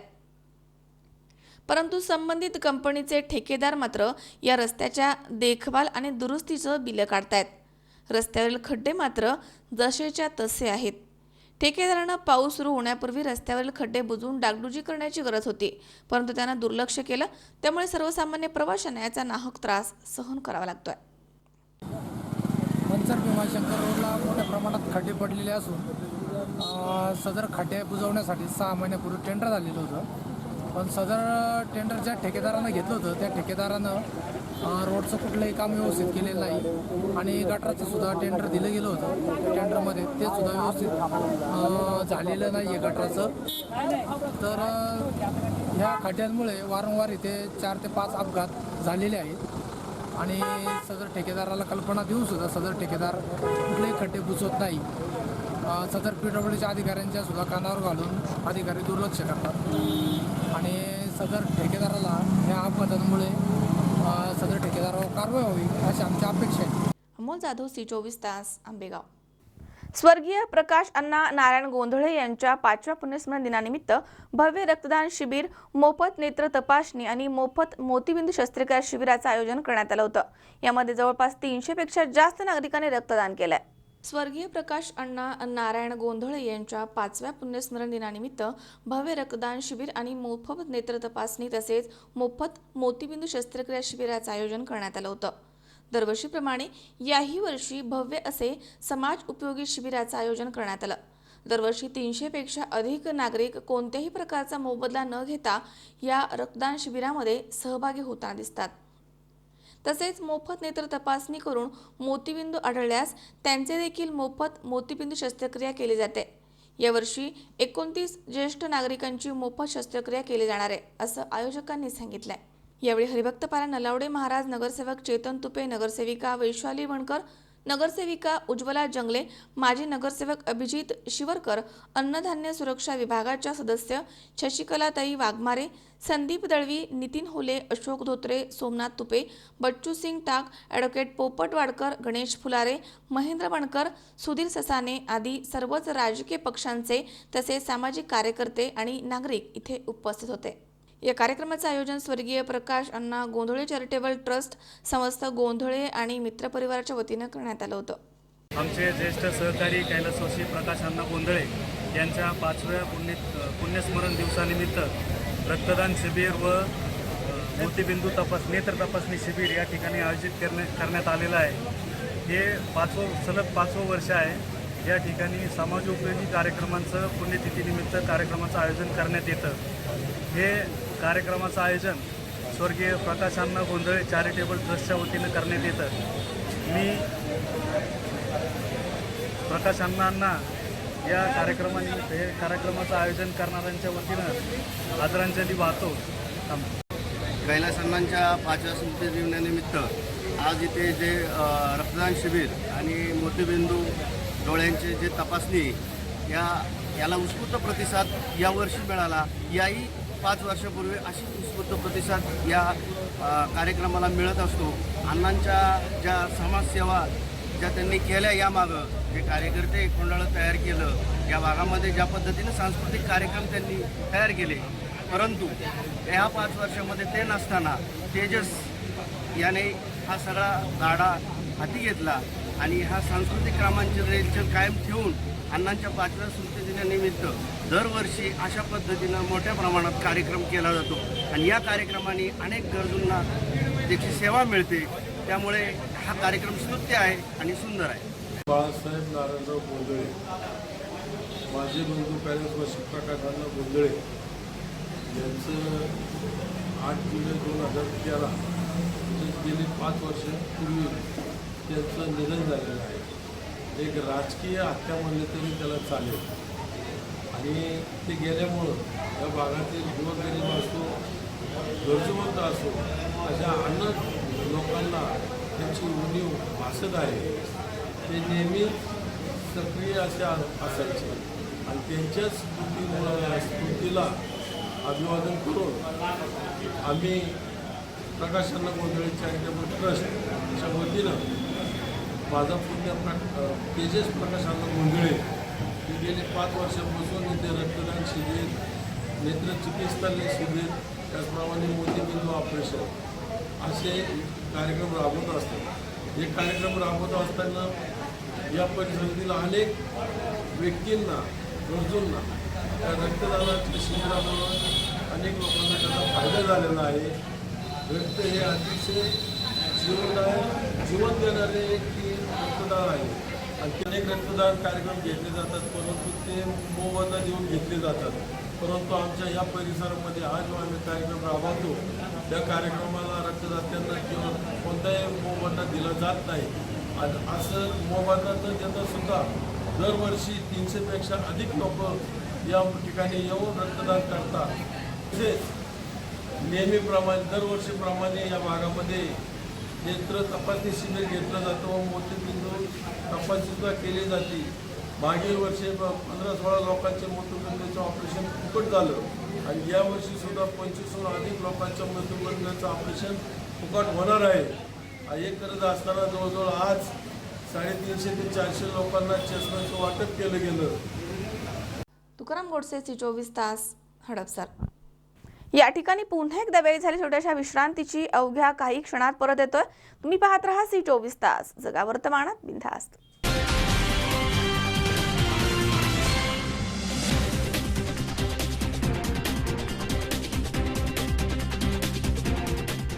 परंतु संबंधित कंपनीचे ठेकेदार मात्र या रस्त्याच्या देखभाल आणि दुरुस्तीचं बिल काढतायत। रस्त्यावरील खड्डे मात्र जसेच्या तसे आहेत। ठेकेदारानं पाऊस सुरू होण्यापूर्वी रस्त्यावरील खड्डे बुजवून डागडुजी करण्याची गरज होती, परंतु त्यानं दुर्लक्ष केलं। त्यामुळे सर्वसामान्य प्रवाशांना याचा नाहक त्रास सहन करावा लागतोय। मंचर भीमाशंकर रोडला मोठ्या प्रमाणात खड्डे पडलेले असून सदर खड्डे बुजवण्यासाठी 6 महिन्यापूर्वी टेंडर झालेलं होतं, पण सदर टेंडर ज्या ठेकेदारानं घेतलं होतं त्या ठेकेदारानं रोडचं कुठलंही काम व्यवस्थित केलेलं नाही आणि गटाराचं सुद्धा टेंडर दिलं गेलं होतं। टेंडरमध्ये ते सुद्धा व्यवस्थित झालेलं नाही आहे गटाराचं। तर ह्या खड्ड्यांमुळे वारंवार इथे 4 ते 5 अपघात झालेले आहेत आणि सदर ठेकेदाराला कल्पना देऊन सुद्धा सदर ठेकेदार कुठलेही खड्डे बुजवत नाही। सदर PWDच्या अधिकाऱ्यांच्या सुद्धा कानावर घालून अधिकारी दुर्लक्ष करतात आणि सदर ठेकेदाराला या अपघातांमुळे सदर ठेकेदारावर कारवाई व्हावी अशी आमची अपेक्षा आहे। अमोल जाधव, C24 तास, आंबेगाव। स्वर्गीय प्रकाश अण्णा नारायण गोंधळे यांच्या 5व्या पुण्यस्मरण दिनानिमित्त भव्य रक्तदान शिबिर, मोफत नेत्र तपासणी आणि मोफत मोतीबिंदू शस्त्रक्रिया शिबिराचं आयोजन करण्यात आलं होतं। यामध्ये जवळपास 300 पेक्षा जास्त नागरिकांनी रक्तदान केलंय। स्वर्गीय प्रकाश अण्णा नारायण गोंधळे यांच्या 5व्या पुण्यस्मरण दिनानिमित्त भव्य रक्तदान शिबिर आणि मोफत नेत्र तपासणी तसेच मोफत मोतीबिंदू शस्त्रक्रिया शिबिराचं आयोजन करण्यात आलं होतं। दरवर्षीप्रमाणे याही वर्षी भव्य असे समाज उपयोगी शिबिराचं आयोजन करण्यात आलं। दरवर्षी 300 पेक्षा अधिक नागरिक कोणत्याही प्रकारचा मोबदला न घेता या रक्तदान शिबिरामध्ये सहभागी होताना दिसतात। तसेच मोफत नेत्र तपासणी करून मोतीबिंदू आढळल्यास त्यांचे देखील मोफत मोतीबिंदू शस्त्रक्रिया केली जाते। यावर्षी 29 ज्येष्ठ नागरिकांची मोफत शस्त्रक्रिया केली जाणार आहे असं आयोजकांनी सांगितलंय। यावेळी हरिभक्तपारा नलावडे महाराज, नगरसेवक चेतन तुपे, नगरसेविका वैशाली वणकर, नगरसेविका उज्ज्वला जंगले, माजी नगरसेवक अभिजित शिवरकर, अन्नधान्य सुरक्षा विभागाच्या सदस्य शशिकलाताई वाघमारे, संदीप दळवी, नितीन होले, अशोक धोत्रे, सोमनाथ तुपे, बच्चू सिंग टाक, ॲडव्होकेट पोपट वाडकर, गणेश फुलारे, महेंद्र बनकर, सुधीर ससाने आदी सर्वच राजकीय पक्षांचे तसेच सामाजिक कार्यकर्ते आणि नागरिक इथे उपस्थित होते। या कार्यक्रमाचे आयोजन स्वर्गीय प्रकाश अण्णा गोंधळे चॅरिटेबल ट्रस्ट, समस्त गोंधळे आणि मित्रपरिवाराच्या वतीनं करण्यात आलं होतं। आमचे ज्येष्ठ सहकारी कैलासवासी प्रकाश अण्णा गोंधळे यांच्या 5व्या पुण्यस्मरण दिवसानिमित्त रक्तदान शिबिर व मोतीबिंदू नेत्र तपासणी शिबिर या ठिकाणी आयोजित करण्यात आलेलं आहे। हे सलग 5वं वर्ष आहे। या ठिकाणी समाजोपयोगी कार्यक्रमांचं पुण्यतिथीनिमित्त कार्यक्रमाचं आयोजन करण्यात येतं। हे कार्यक्रमाचं आयोजन स्वर्गीय प्रकाश अण्णा गोंधळे चॅरिटेबल ट्रस्टच्या वतीनं करण्यात येतं। मी प्रकाश अण्णांना या कार्यक्रमाचं आयोजन करणाऱ्यांच्या वतीनं आदरांजली वाहतो। कैलास अण्णांच्या 5व्या स्मृतिदिनानिमित्त आज इथे जे रक्तदान शिबिर आणि मोतीबिंदू डोळ्यांचे जे तपासणी याला उत्स्फूर्त प्रतिसाद यावर्षी मिळाला। याही 5 वर्षापूर्वी अशी उत्स्फूर्त प्रतिसाद या कार्यक्रमाला मिळत असतो। अण्णांच्या ज्या समाजसेवा ज्या त्यांनी केल्या, यामागं जे कार्यकर्ते कोंडाळं तयार केलं, या भागामध्ये ज्या पद्धतीनं सांस्कृतिक कार्यक्रम त्यांनी तयार केले, परंतु ह्या 5 वर्षामध्ये ते नसताना तेजस याने हा सगळा गाडा हाती घेतला आणि हा सांस्कृतिक कामांचे रेलचल कायम ठेवून अण्णांच्या 5व्या स्मृतिदिनानिमित्त दरवर्षी अशा पद्धतीनं मोठ्या प्रमाणात कार्यक्रम केला जातो आणि या कार्यक्रमाने अनेक गरजूंना त्याची सेवा मिळते। त्यामुळे हा कार्यक्रम स्तुत्य आहे आणि सुंदर आहे। बाळासाहेब नारायणराव गोंधळे, माझे बंधू कैलासवासी प्रकाश अण्णा गोंधळे यांचं 8 जुलै 2013 म्हणजेच गेली 5 वर्षांपूर्वी त्यांचं निधन झालेलं आहे। एक राजकीय हत्या म्हणले तरी त्याला चालेल आणि ते गेल्यामुळं या भागातील गोरगरीब असो, गरजूवंत असो, अशा अनेक लोकांना त्यांची उणीव भासत आहे। ते नेहमी सक्रिय असायचे आणि त्यांच्याच स्मृतीला अभिवादन करून आम्ही प्रकाश अण्णा गोंधळे चॅरिटेबल ट्रस्टच्या वतीनं माझा पुण्य तेजस प्रकाश अण्णा गोंधळे हे गेले 5 वर्षांपासून इथे रक्तदान शिबिर, नेत्रचिकित्सालय शिबिर, त्याचप्रमाणे मोतीबिंदू ऑपरेशन असे कार्यक्रम राबवत असतात। हे कार्यक्रम राबवत असताना या परिसरातील अनेक व्यक्तींना, गरजूंना या रक्तदानाच्या शिबिरामुळे अनेक लोकांना त्याचा फायदा झालेला आहे। रक्त हे अतिशय जीवन देणारे की रक्तदान आहे आणि अनेक रक्तदान कार्यक्रम घेतले जातात, परंतु ते मोबदला देऊन घेतले जातात। परंतु आमच्या या परिसरामध्ये हा जो आम्ही कार्यक्रम राबवतो त्या कार्यक्रमाला रक्तदात्यांना किंवा कोणताही मोबदला दिला जात नाही आणि असं मोबदला न देता सुद्धा दरवर्षी 300पेक्षा अधिक लोक या ठिकाणी येऊन रक्तदान करतात। तसेच नेहमीप्रमाणे दरवर्षीप्रमाणे या भागामध्ये नेत्र तपासणी शिबिर घेतलं जातं व मोतीबिंदू तपासणीसुद्धा केली जाते। मागील वर्षी 15-16 लोकांचे मोतीबिंदूचं ऑपरेशन फुकट झालं आणि यावर्षी सुद्धा 25हून अधिक लोकांच्या मोतीबिंदूचं ऑपरेशन फुकट होणार आहे। हे करत असताना जवळजवळ आज 350 ते 400 लोकांना चष्म्याचं वाटप केलं गेलं। तुकाराम गोडसे, C24 तास, हडपसर। या ठिकाणी पुन्हा एकदा वेळ झाली छोट्याशा विश्रांतीची। अवघ्या काही क्षणात परत येतोय। तुम्ही पाहत राहा C24 तास, जगा वर्तमानात बिनधास्त।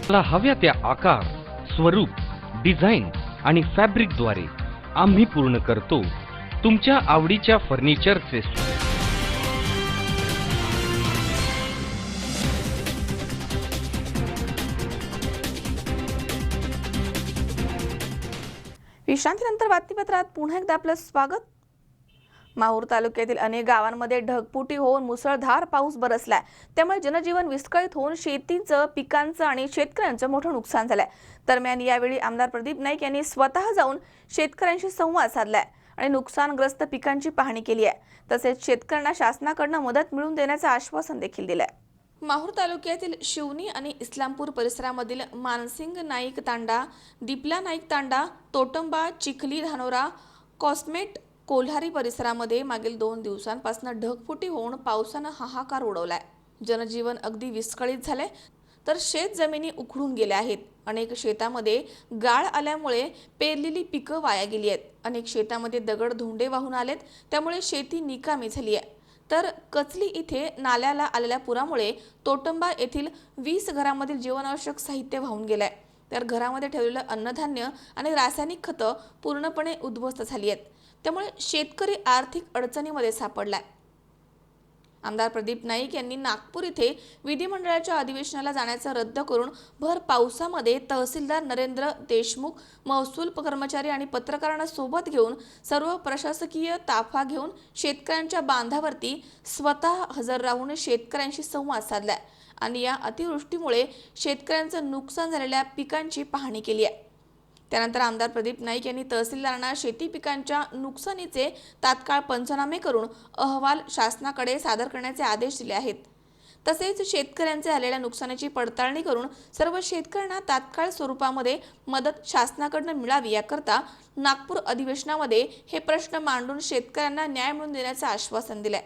मला हव्या त्या आकार, स्वरूप, डिझाईन आणि फॅब्रिकद्वारे आम्ही पूर्ण करतो तुमच्या आवडीच्या फर्निचरचे। विश्रांतीनंतर बातमीपत्रात पुन्हा एकदा आपलं स्वागत. माहूर तालुक्यातील अनेक गावांमध्ये ढगफुटी होऊन मुसळधार पाऊस बरसलाय. त्यामुळे जनजीवन विस्कळीत होऊन शेतीचं, पिकांचं आणि शेतकऱ्यांचं मोठं नुकसान झालंय. दरम्यान यावेळी आमदार प्रदीप नाईक यांनी स्वतः जाऊन शेतकऱ्यांशी संवाद साधलाय आणि नुकसानग्रस्त पिकांची पाहणी केली आहे. तसेच शेतकऱ्यांना शासनाकडून मदत मिळवून देण्याचं आश्वासन देखील दिलंय. माहूर तालुक्यातील शिवनी आणि इस्लामपूर परिसरामधील मानसिंग नाईक तांडा, दिपला नाईक तांडा, तोटंबा, चिखली, धानोरा, कॉस्मेट, कोल्हारी परिसरामध्ये मागील 2 दिवसांपासून ढगफुटी होऊन पावसानं हाहाकार उडवलाय. जनजीवन अगदी विस्कळीत झालंय, तर शेत जमिनी उखडून गेल्या आहेत. अनेक शेतामध्ये गाळ आल्यामुळे पेरलेली पिकं वाया गेली आहेत. अनेक शेतामध्ये दगड धोंडे वाहून आलेत, त्यामुळे शेती निकामी झाली आहे. तर कचली इथे नाल्याला आलेल्या पुरामुळे तोटंबा येथील 20 घरामधील जीवनावश्यक साहित्य वाहून गेलंय. तर घरामध्ये ठेवलेलं अन्नधान्य आणि रासायनिक खतं पूर्णपणे उद्ध्वस्त झाली आहेत. त्यामुळे शेतकरी आर्थिक अडचणीमध्ये सापडलाय. आमदार प्रदीप नाईक यांनी नागपूर इथे विधिमंडळाच्या अधिवेशनाला जाण्याचं रद्द करून भर पावसामध्ये तहसीलदार नरेंद्र देशमुख, महसूल कर्मचारी आणि पत्रकारांना सोबत घेऊन सर्व प्रशासकीय ताफा घेऊन शेतकऱ्यांच्या बांधावरती स्वतः हजर राहून शेतकऱ्यांशी संवाद साधलाय आणि या अतिवृष्टीमुळे शेतकऱ्यांचं नुकसान झालेल्या पिकांची पाहणी केली आहे. त्यानंतर आमदार प्रदीप नाईक यांनी तहसीलदारांना शेती पिकांच्या नुकसानीचे तात्काळ पंचनामे करून अहवाल शासनाकडे सादर करण्याचे आदेश दिले आहेत. तसेच शेतकऱ्यांचे झालेल्या नुकसानीची पडताळणी करून सर्व शेतकऱ्यांना तात्काळ स्वरूपामध्ये मदत शासनाकडून मिळावी याकरता नागपूर अधिवेशनामध्ये हे प्रश्न मांडून शेतकऱ्यांना न्याय मिळवून देण्याचे आश्वासन दिले.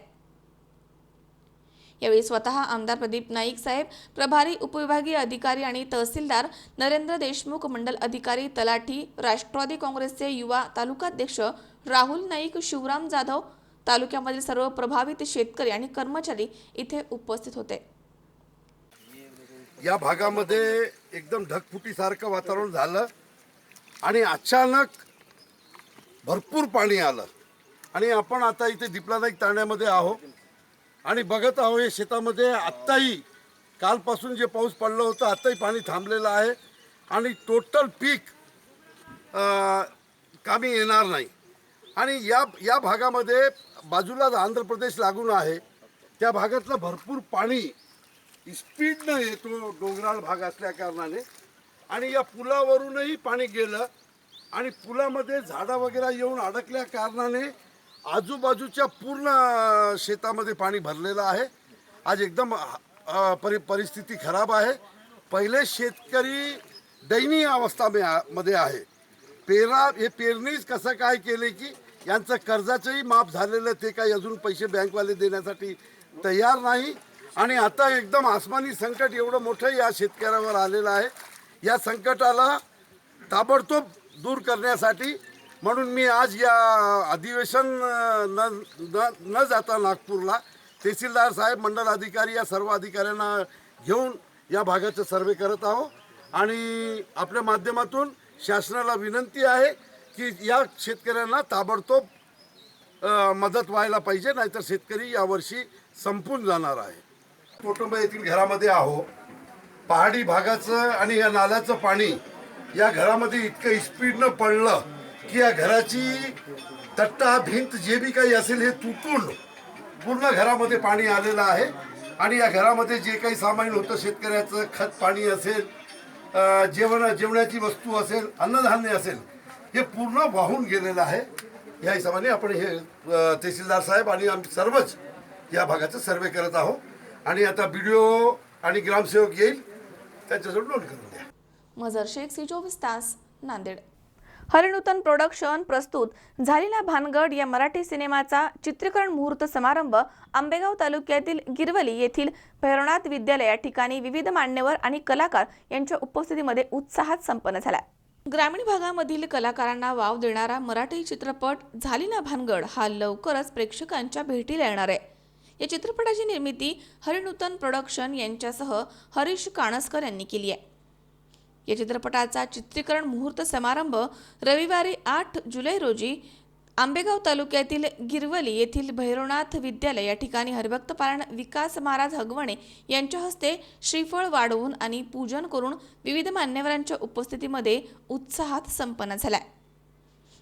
यावेळी स्वतः आमदार प्रदीप नाईक साहेब, प्रभारी उपविभागीय अधिकारी आणि तहसीलदार नरेंद्र देशमुख, मंडल अधिकारी, तलाठी, राष्ट्रवादी काँग्रेसचे युवा तालुकाध्यक्ष राहुल नाईक, शिवराम जाधव, तालुक्यामधील सर्व प्रभावित शेतकरी आणि कर्मचारी इथे उपस्थित होते. या भागामध्ये एकदम ढगफुटीसारखं वातावरण झालं आणि अचानक भरपूर पाणी आलं आणि आपण आता इथे दिपला नाईक तांड्यामध्ये आहोत आणि बघत आहोत या शेतामध्ये आत्ताही कालपासून जे पाऊस पडलं होतं आत्ताही पाणी थांबलेलं आहे आणि टोटल पीक कामी येणार नाही. आणि या भागामध्ये बाजूला आंध्र प्रदेश लागून आहे, त्या भागातलं भरपूर पाणी स्पीडनं येतो डोंगराळ भाग असल्या कारणाने आणि या पुलावरूनही पाणी गेलं आणि पुलामध्ये झाडं वगैरे येऊन अडकल्या कारणाने आजूबाजूच्या पूर्ण शेतामध्ये पाणी भरलेलं आहे. आज एकदम परिस्थिती खराब आहे. पहिले शेतकरी दयनीय अवस्थामध्ये आहे. हे पेरणीच कसं काय केले की यांचं कर्जाचंही माफ झालेलं, ते काही अजून पैसे बँकवाले देण्यासाठी तयार नाही आणि आता एकदम आसमानी संकट एवढं मोठं या शेतकऱ्यावर आलेलं आहे. या संकटाला ताबडतोब दूर करण्यासाठी म्हणून मी आज या अधिवेशन न जाता नागपूरला तहसीलदार साहेब, मंडल अधिकारी या सर्व अधिकाऱ्यांना घेऊन या भागाचा सर्वे करत आहोत आणि आपल्या माध्यमातून शासनाला विनंती आहे की या शेतकऱ्यांना ताबडतोब मदत व्हायला पाहिजे, नाहीतर शेतकरी यावर्षी संपून जाणार आहे. तोटंबा येथील घरामध्ये आहो. पहाडी भागाचं आणि या नाल्याचं पाणी या घरामध्ये इतकं स्पीडनं पडलं की या घराची तट्टा, भिंत जे बी काही असेल हे तुटून पूर्ण घरामध्ये पाणी आलेलं आहे आणि या घरामध्ये जे काही सामान होतं शेतकऱ्याचं, खत पाणी असेल, जेवणाची वस्तू असेल, अन्नधान्य असेल, हे पूर्ण वाहून गेलेलं आहे. या हिशोबाने आपण हे तहसीलदार साहेब आणि आम्ही सर्वच या भागाचं सर्वे करत आहोत आणि आता BDO आणि ग्रामसेवक येईल त्यांच्याजवळ नोंद करून द्या. मजर शेख, C24 तास, नांदेड. हरिनूतन प्रोडक्शन प्रस्तुत झालेला भानगड या मराठी सिनेमाचा चित्रीकरण मुहूर्त समारंभ आंबेगाव तालुक्यातील गिरवली येथील भैरवनाथ विद्यालय या ठिकाणी विविध मान्यवर आणि कलाकार यांच्या उपस्थितीमध्ये उत्साहात संपन्न झाला. ग्रामीण भागामधील कलाकारांना वाव देणारा मराठी चित्रपट झालेला भानगड हा लवकरच प्रेक्षकांच्या भेटीला येणार आहे. या चित्रपटाची निर्मिती हरिनूतन प्रोडक्शन यांच्यासह हरीश काणसकर यांनी केली आहे. या चित्रपटाचा चित्रीकरण मुहूर्त समारंभ रविवारी 8 जुलै रोजी आंबेगाव तालुक्यातील गिरवली येथील भैरवनाथ विद्यालय या ठिकाणी हरिभक्तपारायण विकास महाराज हगवणे यांच्या हस्ते श्रीफळ वाढवून आणि पूजन करून विविध मान्यवरांच्या उपस्थितीमध्ये उत्साहात संपन्न झाला.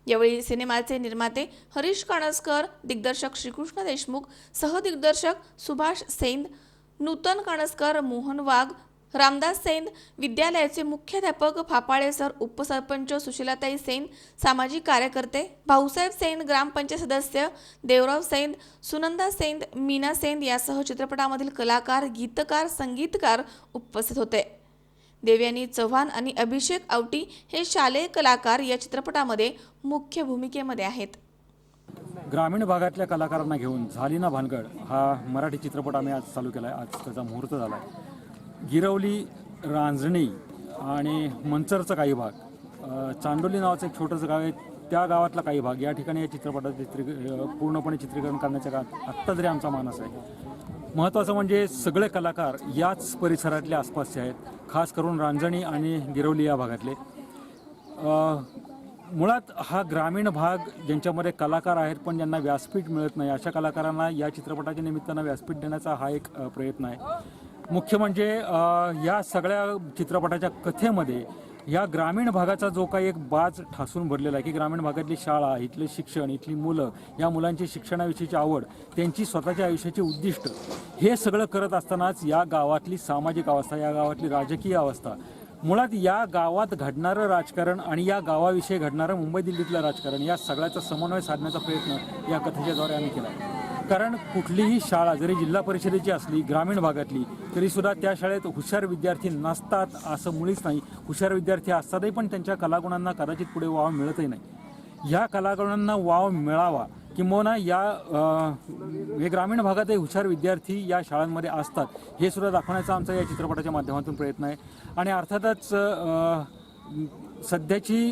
यावेळी सिनेमाचे निर्माते हरीश काणसकर, दिग्दर्शक श्रीकृष्ण देशमुख, सहदिग्दर्शक सुभाष सेंद, नूतन काणसकर, मोहन वाघ, रामदास सेंद, विद्यालयाचे मुख्याध्यापक फापाळे सर, उपसरपंच सुशीलाताई सेन, सामाजिक कार्यकर्ते भाऊसाहेब सेन, ग्रामपंचायत सदस्य देवराव सेंद, सुनंदा सेंद, मीना सेंद यासह चित्रपटामधील कलाकार, गीतकार, संगीतकार उपस्थित होते. देवयानी चव्हाण आणि अभिषेक आवटी हे शालेय कलाकार या चित्रपटामध्ये मुख्य भूमिकेमध्ये आहेत. ग्रामीण भागातल्या कलाकारांना घेऊन झालीना भानगड हा मराठी चित्रपट आम्ही आज चालू केला आहे. आज त्याचा मुहूर्त झाला आहे. गिरवली, रांजणी आणि मंचरचा काही भाग, चांडोली नावाचं एक छोटंसं गाव आहे, त्या गावातला काही भाग या ठिकाणी या चित्रपटाचं पूर्णपणे चित्रीकरण करण्याच्या काळात आत्ता जरी आमचा मानस आहे. महत्त्वाचं म्हणजे सगळे कलाकार याच परिसरातले आसपासचे आहेत, खास करून रांजणी आणि गिरवली या भागातले. मुळात हा ग्रामीण भाग ज्यांच्यामध्ये कलाकार आहेत पण ज्यांना व्यासपीठ मिळत नाही, अशा कलाकारांना या चित्रपटाच्या निमित्तानं व्यासपीठ देण्याचा हा एक प्रयत्न आहे. मुख्य म्हणजे या सगळ्या चित्रपटाच्या कथेमध्ये या ग्रामीण भागाचा जो काही एक बाज ठासून भरलेला आहे की ग्रामीण भागातली शाळा, इथले शिक्षण, इथली मुलं, या मुलांची शिक्षणाविषयीची आवड, त्यांची स्वतःच्या आयुष्याची उद्दिष्ट, हे सगळं करत असतानाच या गावातली सामाजिक अवस्था, या गावातली राजकीय अवस्था, मुळात या गावात घडणारं राजकारण आणि या गावाविषयी घडणारं मुंबई दिल्लीतलं राजकारण, या सगळ्याचा समन्वय साधण्याचा प्रयत्न या कथेच्याद्वारे आम्ही केला आहे. कारण कुठलीही शाळा जरी जिल्हा परिषदेची असली ग्रामीण भागातली तरीसुद्धा त्या शाळेत हुशार विद्यार्थी नसतात असं मुळीच नाही. हुशार विद्यार्थी असतातही पण त्यांच्या कलागुणांना कदाचित पुढे वाव मिळतही नाही. ह्या कलागुणांना वाव मिळावा किंबहुना हे ग्रामीण भागातही हुशार विद्यार्थी या शाळांमध्ये असतात हे सुद्धा दाखवण्याचा आमचा या चित्रपटाच्या माध्यमातून प्रयत्न आहे. आणि अर्थातच सध्याची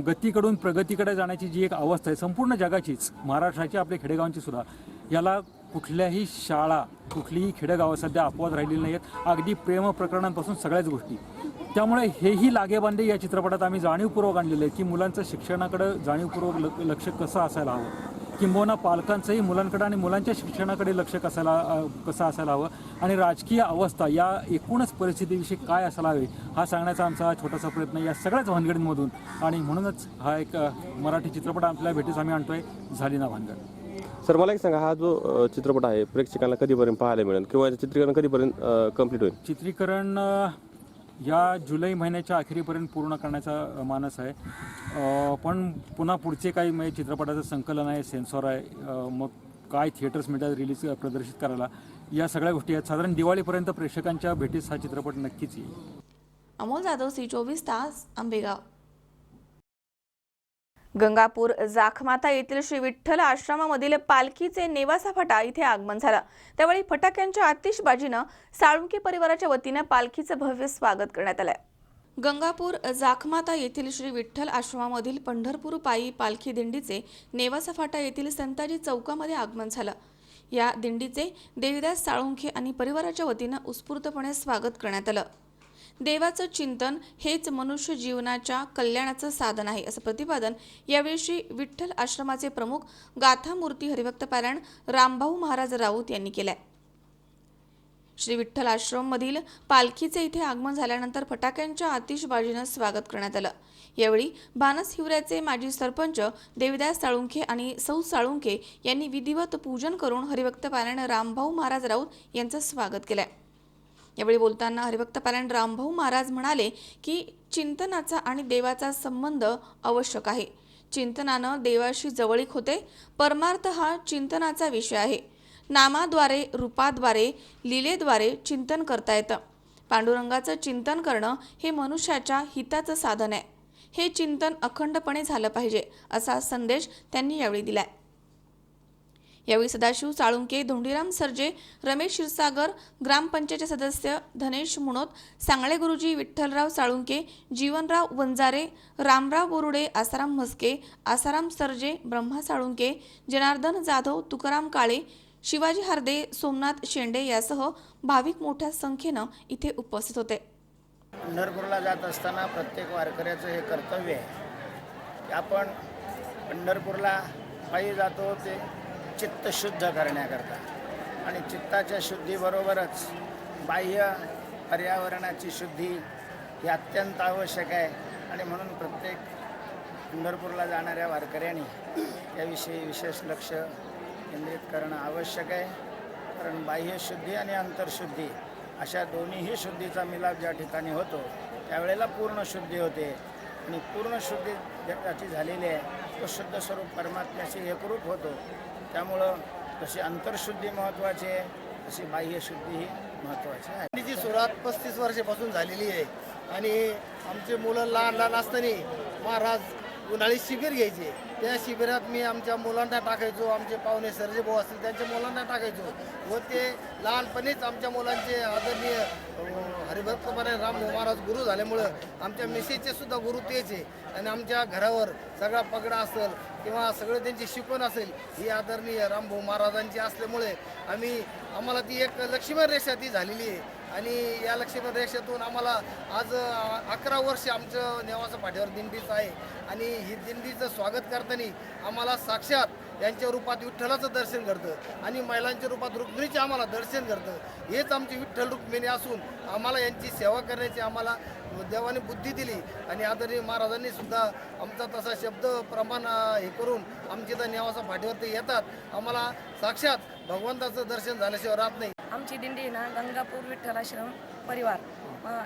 गतीकडून प्रगतीकडे जाण्याची जी एक अवस्था आहे संपूर्ण जगाचीच, महाराष्ट्राची, आपल्या खेडेगावांची सुद्धा, याला कुठल्याही शाळा, कुठलीही खेडेगावं सध्या अपवाद राहिलेली नाही आहेत, अगदी प्रेम प्रकरणांपासून सगळ्याच गोष्टी. त्यामुळे हेही लागेबांधे या चित्रपटात आम्ही जाणीवपूर्वक आणलेलं आहे की मुलांचं शिक्षणाकडे जाणीवपूर्वक लक्ष कसं असायला हवं, किंबहुना पालकांचंही मुलांकडे आणि मुलांच्या शिक्षणाकडे लक्ष कसं असायला हवं, आणि राजकीय अवस्था या एकूणच परिस्थितीविषयी काय असायला हवे हा सांगण्याचा आमचा छोटासा प्रयत्न या सगळ्याच भानगडींमधून. आणि म्हणूनच हा एक मराठी चित्रपट आपल्या भेटीस आम्ही आणतोय, झालीना भानगड. सर, मला एक सांगा, हा जो चित्रपट आहे प्रेक्षकांना कधीपर्यंत पाहायला मिळेल किंवा चित्रीकरण कधीपर्यंत कंप्लीट होईल? चित्रीकरण या जुलै महिन्याच्या अखेरीपर्यंत पूर्ण करण्याचा मानस आहे. पण पुन्हा पुढचे काही म्हणजे चित्रपटाचं संकलन आहे, सेन्सॉर आहे, मग काय थिएटर्स मिळतात रिलीज प्रदर्शित करायला, या सगळ्या गोष्टी आहेत. साधारण दिवाळीपर्यंत प्रेक्षकांच्या भेटीस हा चित्रपट नक्कीच येईल. अमोल जाधव, C24 तास, आंबेगाव. गंगापूर जाखमाता येथील श्री विठ्ठल आश्रमामधील पालखीचे नेवासा फाटा इथे आगमन झालं. त्यावेळी फटाक्यांच्या आतिषबाजीनं साळुंके परिवाराच्या वतीनं पालखीचं भव्य स्वागत करण्यात आलंय. गंगापूर जाखमाता येथील श्री विठ्ठल आश्रमामधील पंढरपूर पायी पालखी दिंडीचे नेवासा फाटा येथील संताजी चौकामध्ये आगमन झालं. या दिंडीचे देवीदास साळुंखे आणि परिवाराच्या वतीनं उत्स्फूर्तपणे स्वागत करण्यात आलं. देवाचं चिंतन हेच मनुष्य जीवनाच्या कल्याणाचं साधन आहे असं प्रतिपादन यावेळी श्री विठ्ठल आश्रमाचे प्रमुख गाथामूर्ती हरिभक्त पारायण रामभाऊ महाराज राऊत यांनी केलंय. श्री विठ्ठल आश्रममधील पालखीचे इथे आगमन झाल्यानंतर फटाक्यांच्या आतिषबाजीनं स्वागत करण्यात आलं. यावेळी भानस हिवऱ्याचे माजी सरपंच देवीदास साळुंखे आणि सौ साळुंखे यांनी विधिवत पूजन करून हरिभक्त पारायण रामभाऊ महाराज राऊत यांचं स्वागत केलंय. यावेळी बोलताना हरिभक्त पारायण रामभाऊ महाराज म्हणाले की चिंतनाचा आणि देवाचा संबंध आवश्यक आहे. चिंतनानं देवाशी जवळीक होते. परमार्थ हा चिंतनाचा विषय आहे. नामाद्वारे, रूपाद्वारे, लीलेद्वारे चिंतन करता येतं. पांडुरंगाचं चिंतन करणं हे मनुष्याच्या हिताचं साधन आहे. हे चिंतन अखंडपणे झालं पाहिजे असा संदेश त्यांनी यावेळी दिलाय. यावेळी सदाशिव साळुंके, धोंडीराम सरजे, रमेश क्षीरसागर, ग्रामपंचायत सदस्य धनेश मुनोत, सांगळे गुरुजी, विठ्ठलराव साळुंके, जीवनराव वंजारे, रामराव बोरुडे, आसाराम म्हस्के, आसाराम सरजे, ब्रह्मा साळुंके, जनार्दन जाधव, तुकाराम काळे, शिवाजी हार्दे, सोमनाथ शेंडे यासह भाविक मोठ्या संख्येनं इथे उपस्थित होते. पंढरपूरला जात असताना प्रत्येक वारकऱ्याचं हे कर्तव्य आहे की आपण पंढरपूरला पायी जातो ते चित्त शुद्ध करण्याकरता, आणि चित्ताच्या शुद्धीबरोबरच बाह्य पर्यावरणाची शुद्धी ही अत्यंत आवश्यक आहे. आणि म्हणून प्रत्येक पंढरपूरला जाणाऱ्या वारकऱ्यांनी याविषयी विशेष लक्ष केंद्रित करणं आवश्यक आहे. कारण बाह्यशुद्धी आणि अंतर्शुद्धी अशा दोन्हीही शुद्धीचा मिलाप ज्या ठिकाणी होतो त्यावेळेला पूर्ण शुद्धी होते आणि पूर्ण शुद्धी ज्याची झालेली आहे तो शुद्ध स्वरूप परमात्म्याशी एकरूप होतो. त्यामुळं जशी अंतर्शुद्धी महत्त्वाची आहे तशी बाह्यशुद्धीही महत्त्वाची आहे. दिंडीची सुरुवात 35 वर्षापासून झालेली आहे आणि आमचे मुलं लहान लहान असताना महाराज उन्हाळी शिबिर घ्यायचे. त्या शिबिरात मी आमच्या मुलांना टाकायचो, आमचे पाहुणे सरजे भाऊ असतील त्यांच्या मुलांना टाकायचो व ते लहानपणीच आमच्या मुलांचे आदरणीय हरिभक्तपणे राम महाराज गुरु झाल्यामुळं आमच्या मिसेसचे सुद्धा गुरु तेच आहे आणि आमच्या घरावर सगळा पगडा असेल किंवा सगळं त्यांची शिकवण असेल ही आदरणीय रामभाऊ महाराजांची असल्यामुळे आम्हाला ती एक लक्ष्मण रेषा ती झालेली आहे आणि या लक्ष्मण रेषेतून आम्हाला आज 11 वर्ष आमचं नेवासा पाठीवर दिंडीचं आहे आणि ही दिंडीचं स्वागत करताना आम्हाला साक्षात यांच्या रूपात विठ्ठलाचं दर्शन घडतं आणि महिलांच्या रूपात रुक्मिणीचे आम्हाला दर्शन घडतं. हेच आमची विठ्ठल रुक्मिणी असून आम्हाला यांची सेवा करण्याची आम्हाला देवाने बुद्धी दिली आणि आदरणीय महाराजांनी सुद्धा आमचा तसा शब्द प्रमाण हे करून आमच्या इथं नेवासा फाटीवरती येतात. आम्हाला साक्षात भगवंताचं दर्शन झाल्याशिवाय राहत नाही. आमची दिंडी ना गंगापूर विठ्ठलाश्रम परिवार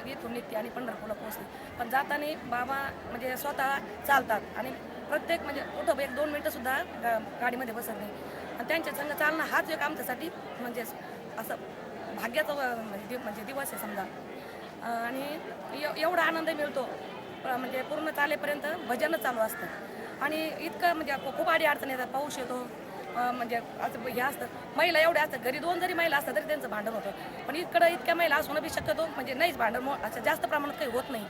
इथून निघते आणि पंढरपूरला पोहोचते. पण जाताना बाबा म्हणजे स्वतः चालतात आणि प्रत्येक म्हणजे कुठं 1-2 मिनटंसुद्धा गाडीमध्ये बसत नाही आणि त्यांच्या संग चालणं हाच एक आमच्यासाठी म्हणजे असं भाग्याचा म्हणजे दिवस आहे समजा. आणि एवढा आनंद मिळतो म्हणजे पूर्ण चालेपर्यंत भजनच चालू असतं आणि इतकं म्हणजे खूप अडचण येतात. पाऊस येतो म्हणजे असं हे असतं महिला एवढ्या असतात घरी 2 जरी महिला असतात तरी त्यांचं भांडण होतं. पण इकडं इतक्या महिला असून बी शक्यतो म्हणजे नाहीच भांडण असं जास्त प्रमाणात काही होत नाही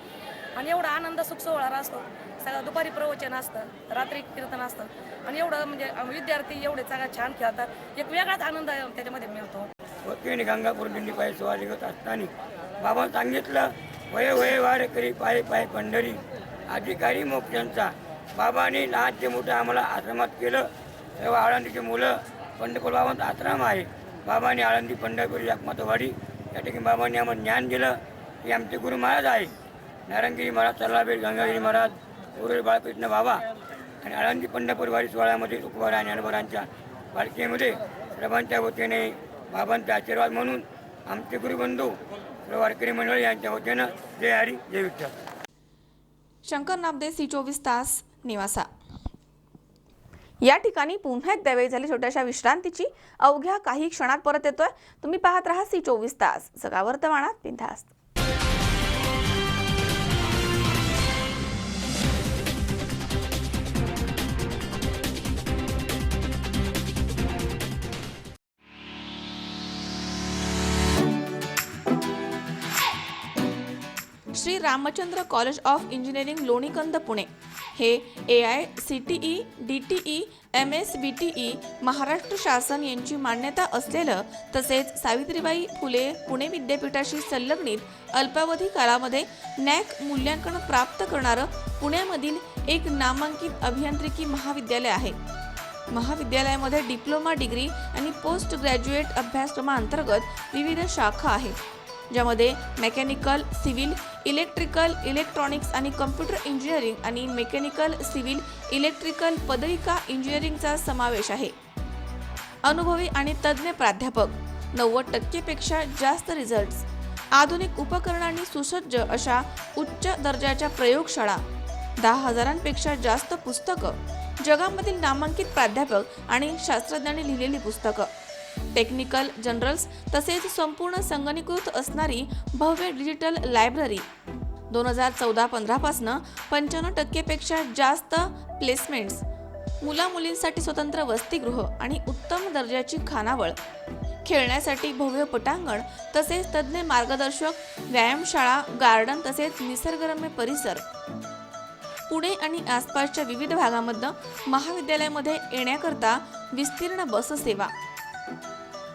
आणि एवढा आनंद सुख सोहळा असतो. सगळं दुपारी प्रवचन असतं, रात्री कीर्तन असतं आणि एवढं म्हणजे विद्यार्थी एवढे सगळं छान खेळतात. एक वेगळाच आनंद त्याच्यामध्ये मिळतो. वकील गंगापूर दिंडी पाय स्वारी होत असताना बाबा सांगितलं वय वय वारे करी पाय पाय पंढरी अधिकारी मोक्षांचा. बाबांनी लहान ते मोठं आम्हाला आश्रमात केलं. तेव्हा आळंदीचे मुलं पंढरपूर बाबांचा आश्रम आहे. बाबांनी आळंदी पंढरपूर एकमातवाडी या ठिकाणी बाबांनी आम्हाला ज्ञान दिलं की आमचे गुरु महाराज आहे. नारायणगिरी महाराज, चल्लाबेट गंगागिरी महाराज, उरुळ बाळकृष्ण बाबा आणि आळंदी पंढरपूरवाडी सोहळ्यामध्ये तुकोबारा आणि ज्ञानोबारांच्या पालखीमध्ये सर्वांच्या वतीने बाबांचा आशीर्वाद म्हणून आमचे गुरुबंधू वारकरी मंडळ यांच्या वतीनं जय हरी जय विठ्ठल. शंकर नामदे, C24 तास, नेवासा. या ठिकाणी पुन्हा एकदा वेळ झाली छोट्याशा विश्रांतीची. अवघ्या काही क्षणात परत येतोय. तुम्ही पाहत राहा C24 तास, सगळा वर्तमानात बिनधास्त. Shri Ramchandra college of engineering Lonikand Pune हे AICTE DTE MSBTE महाराष्ट्र शासन यांची मान्यता असलेलं तसेच सावित्रीबाई फुले पुणे विद्यापीठाशी संलग्नित अल्पावधी कालामध्ये NAC मूल्यांकन प्राप्त करणारं पुण्यामधील एक नामांकित अभियांत्रिकी महाविद्यालय आहे. महाविद्यालयामध्ये डिप्लोमा डिग्री आणि पोस्ट ग्रॅज्युएट अभ्यासक्रमांतर्गत विविध शाखा आहेत, ज्यामध्ये मेकॅनिकल, सिव्हिल, इलेक्ट्रिकल, इलेक्ट्रॉनिक्स आणि कम्प्युटर इंजिनिअरिंग आणि मेकॅनिकल, सिव्हिल, इलेक्ट्रिकल पदविका इंजिनिअरिंगचा समावेश आहे. अनुभवी आणि तज्ज्ञ प्राध्यापक, 90% जास्त रिझल्ट्स, आधुनिक उपकरणांनी सुसज्ज अशा उच्च दर्जाच्या प्रयोगशाळा, 10,000पेक्षा जास्त पुस्तकं, जगामधील नामांकित प्राध्यापक आणि शास्त्रज्ञांनी लिहिलेली पुस्तकं, टेक्निकल जर्नल्स तसेच संपूर्ण संगणकीकृत असणारी भव्य डिजिटल लायब्ररी, 2014-15 पासून 95%पेक्षा जास्त प्लेसमेंट्स, मुला-मुलींसाठी स्वतंत्र वसतिगृह आणि उत्तम दर्जाची खानावळ, खेळण्यासाठी भव्य पटांगण तसेच तज्ज्ञ मार्गदर्शक, व्यायामशाळा, गार्डन तसेच निसर्गरम्य परिसर. पुणे आणि आसपासच्या विविध भागांमधून महाविद्यालयामध्ये येण्याकरता विस्तीर्ण बस सेवा.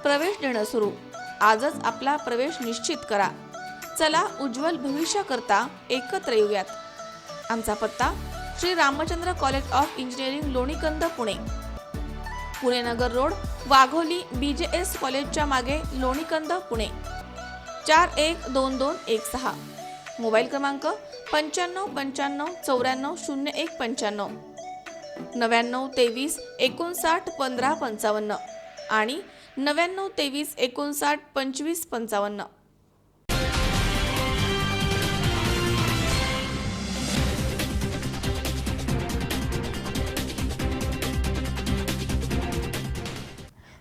प्रवेश देणं सुरू. आजच आपला प्रवेश निश्चित करा. चला उज्ज्वल भविष्याकरता एकत्र येऊयात. आमचा पत्ता Shri Ramchandra college of engineering Lonikand Pune, Pune Nagar road, Wagholi, BJS कॉलेजच्या मागे, लोणीकंद पुणे, 412216. मोबाईल क्रमांक 9595940195 9923591555 आणि 9923592555.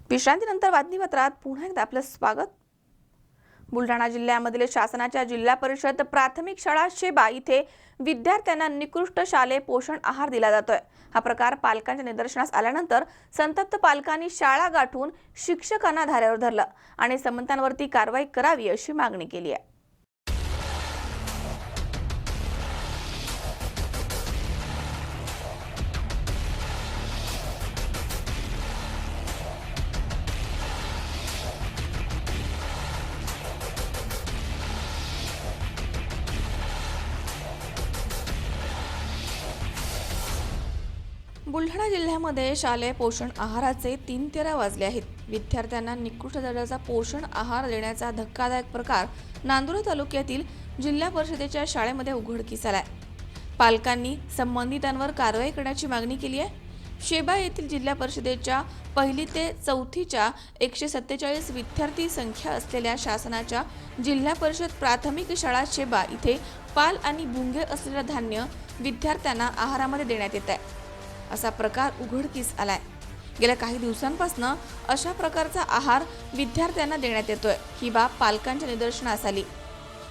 विश्रांतीनंतर बातमीपत्रात पुन्हा एकदा आपलं स्वागत. बुलढाणा जिल्ह्यामधील शासनाच्या जिल्हा परिषद प्राथमिक शाळा शेबा इथे विद्यार्थ्यांना निकृष्ट शालेय पोषण आहार दिला जातोय. हा प्रकार पालकांच्या निदर्शनास आल्यानंतर संतप्त पालकांनी शाळा गाठून शिक्षकांना धारेवर धरलं आणि संबंधितांवरती कारवाई करावी अशी मागणी केली आहे. बुलढाणा जिल्ह्यामध्ये शालेय पोषण आहाराचे 3 तेरा वाजले आहेत. विद्यार्थ्यांना निकृष्ट दर्जाचा पोषण आहार देण्याचा धक्कादायक प्रकार नांदुरा तालुक्यातील जिल्हा परिषदेच्या शाळेमध्ये उघडकीस आलाय. पालकांनी संबंधितांवर कारवाई करण्याची मागणी केली आहे. शेबा येथील जिल्हा परिषदेच्या 1ली ते 4थीच्या 147 विद्यार्थी संख्या असलेल्या शासनाच्या जिल्हा परिषद प्राथमिक शाळा शेबा इथे पाल आणि भुंगे असलेलं धान्य विद्यार्थ्यांना आहारामध्ये देण्यात येत आहे. असा प्रकार उघडकीस आलाय. गेल्या काही दिवसांपासून अशा प्रकारचा आहार विद्यार्थ्यांना देण्यात येतोय. ही बाब पालकांच्या निदर्शनास आली.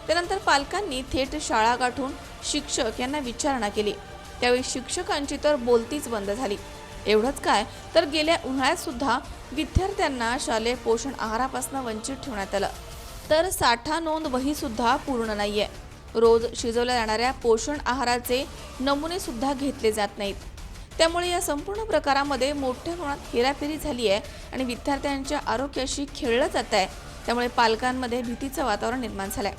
त्यानंतर पालकांनी थेट शाळा गाठून शिक्षक यांना विचारणा केली. त्यावेळी शिक्षकांची तर बोलतीच बंद झाली. एवढंच काय तर गेल्या उन्हाळ्यात सुद्धा विद्यार्थ्यांना शालेय पोषण आहारापासून वंचित ठेवण्यात आलं. तर साठा नोंद वही सुद्धा पूर्ण नाहीये. रोज शिजवल्या जाणाऱ्या पोषण आहाराचे नमुने सुद्धा घेतले जात नाहीत. त्यामुळे या संपूर्ण प्रकारामध्ये मोठ्या प्रमाणात हेराफेरी झाली आहे आणि विद्यार्थ्यांच्या आरोग्याशी खेळलं जात आहे. त्यामुळे पालकांमध्ये भीतीचं वातावरण निर्माण झालंय.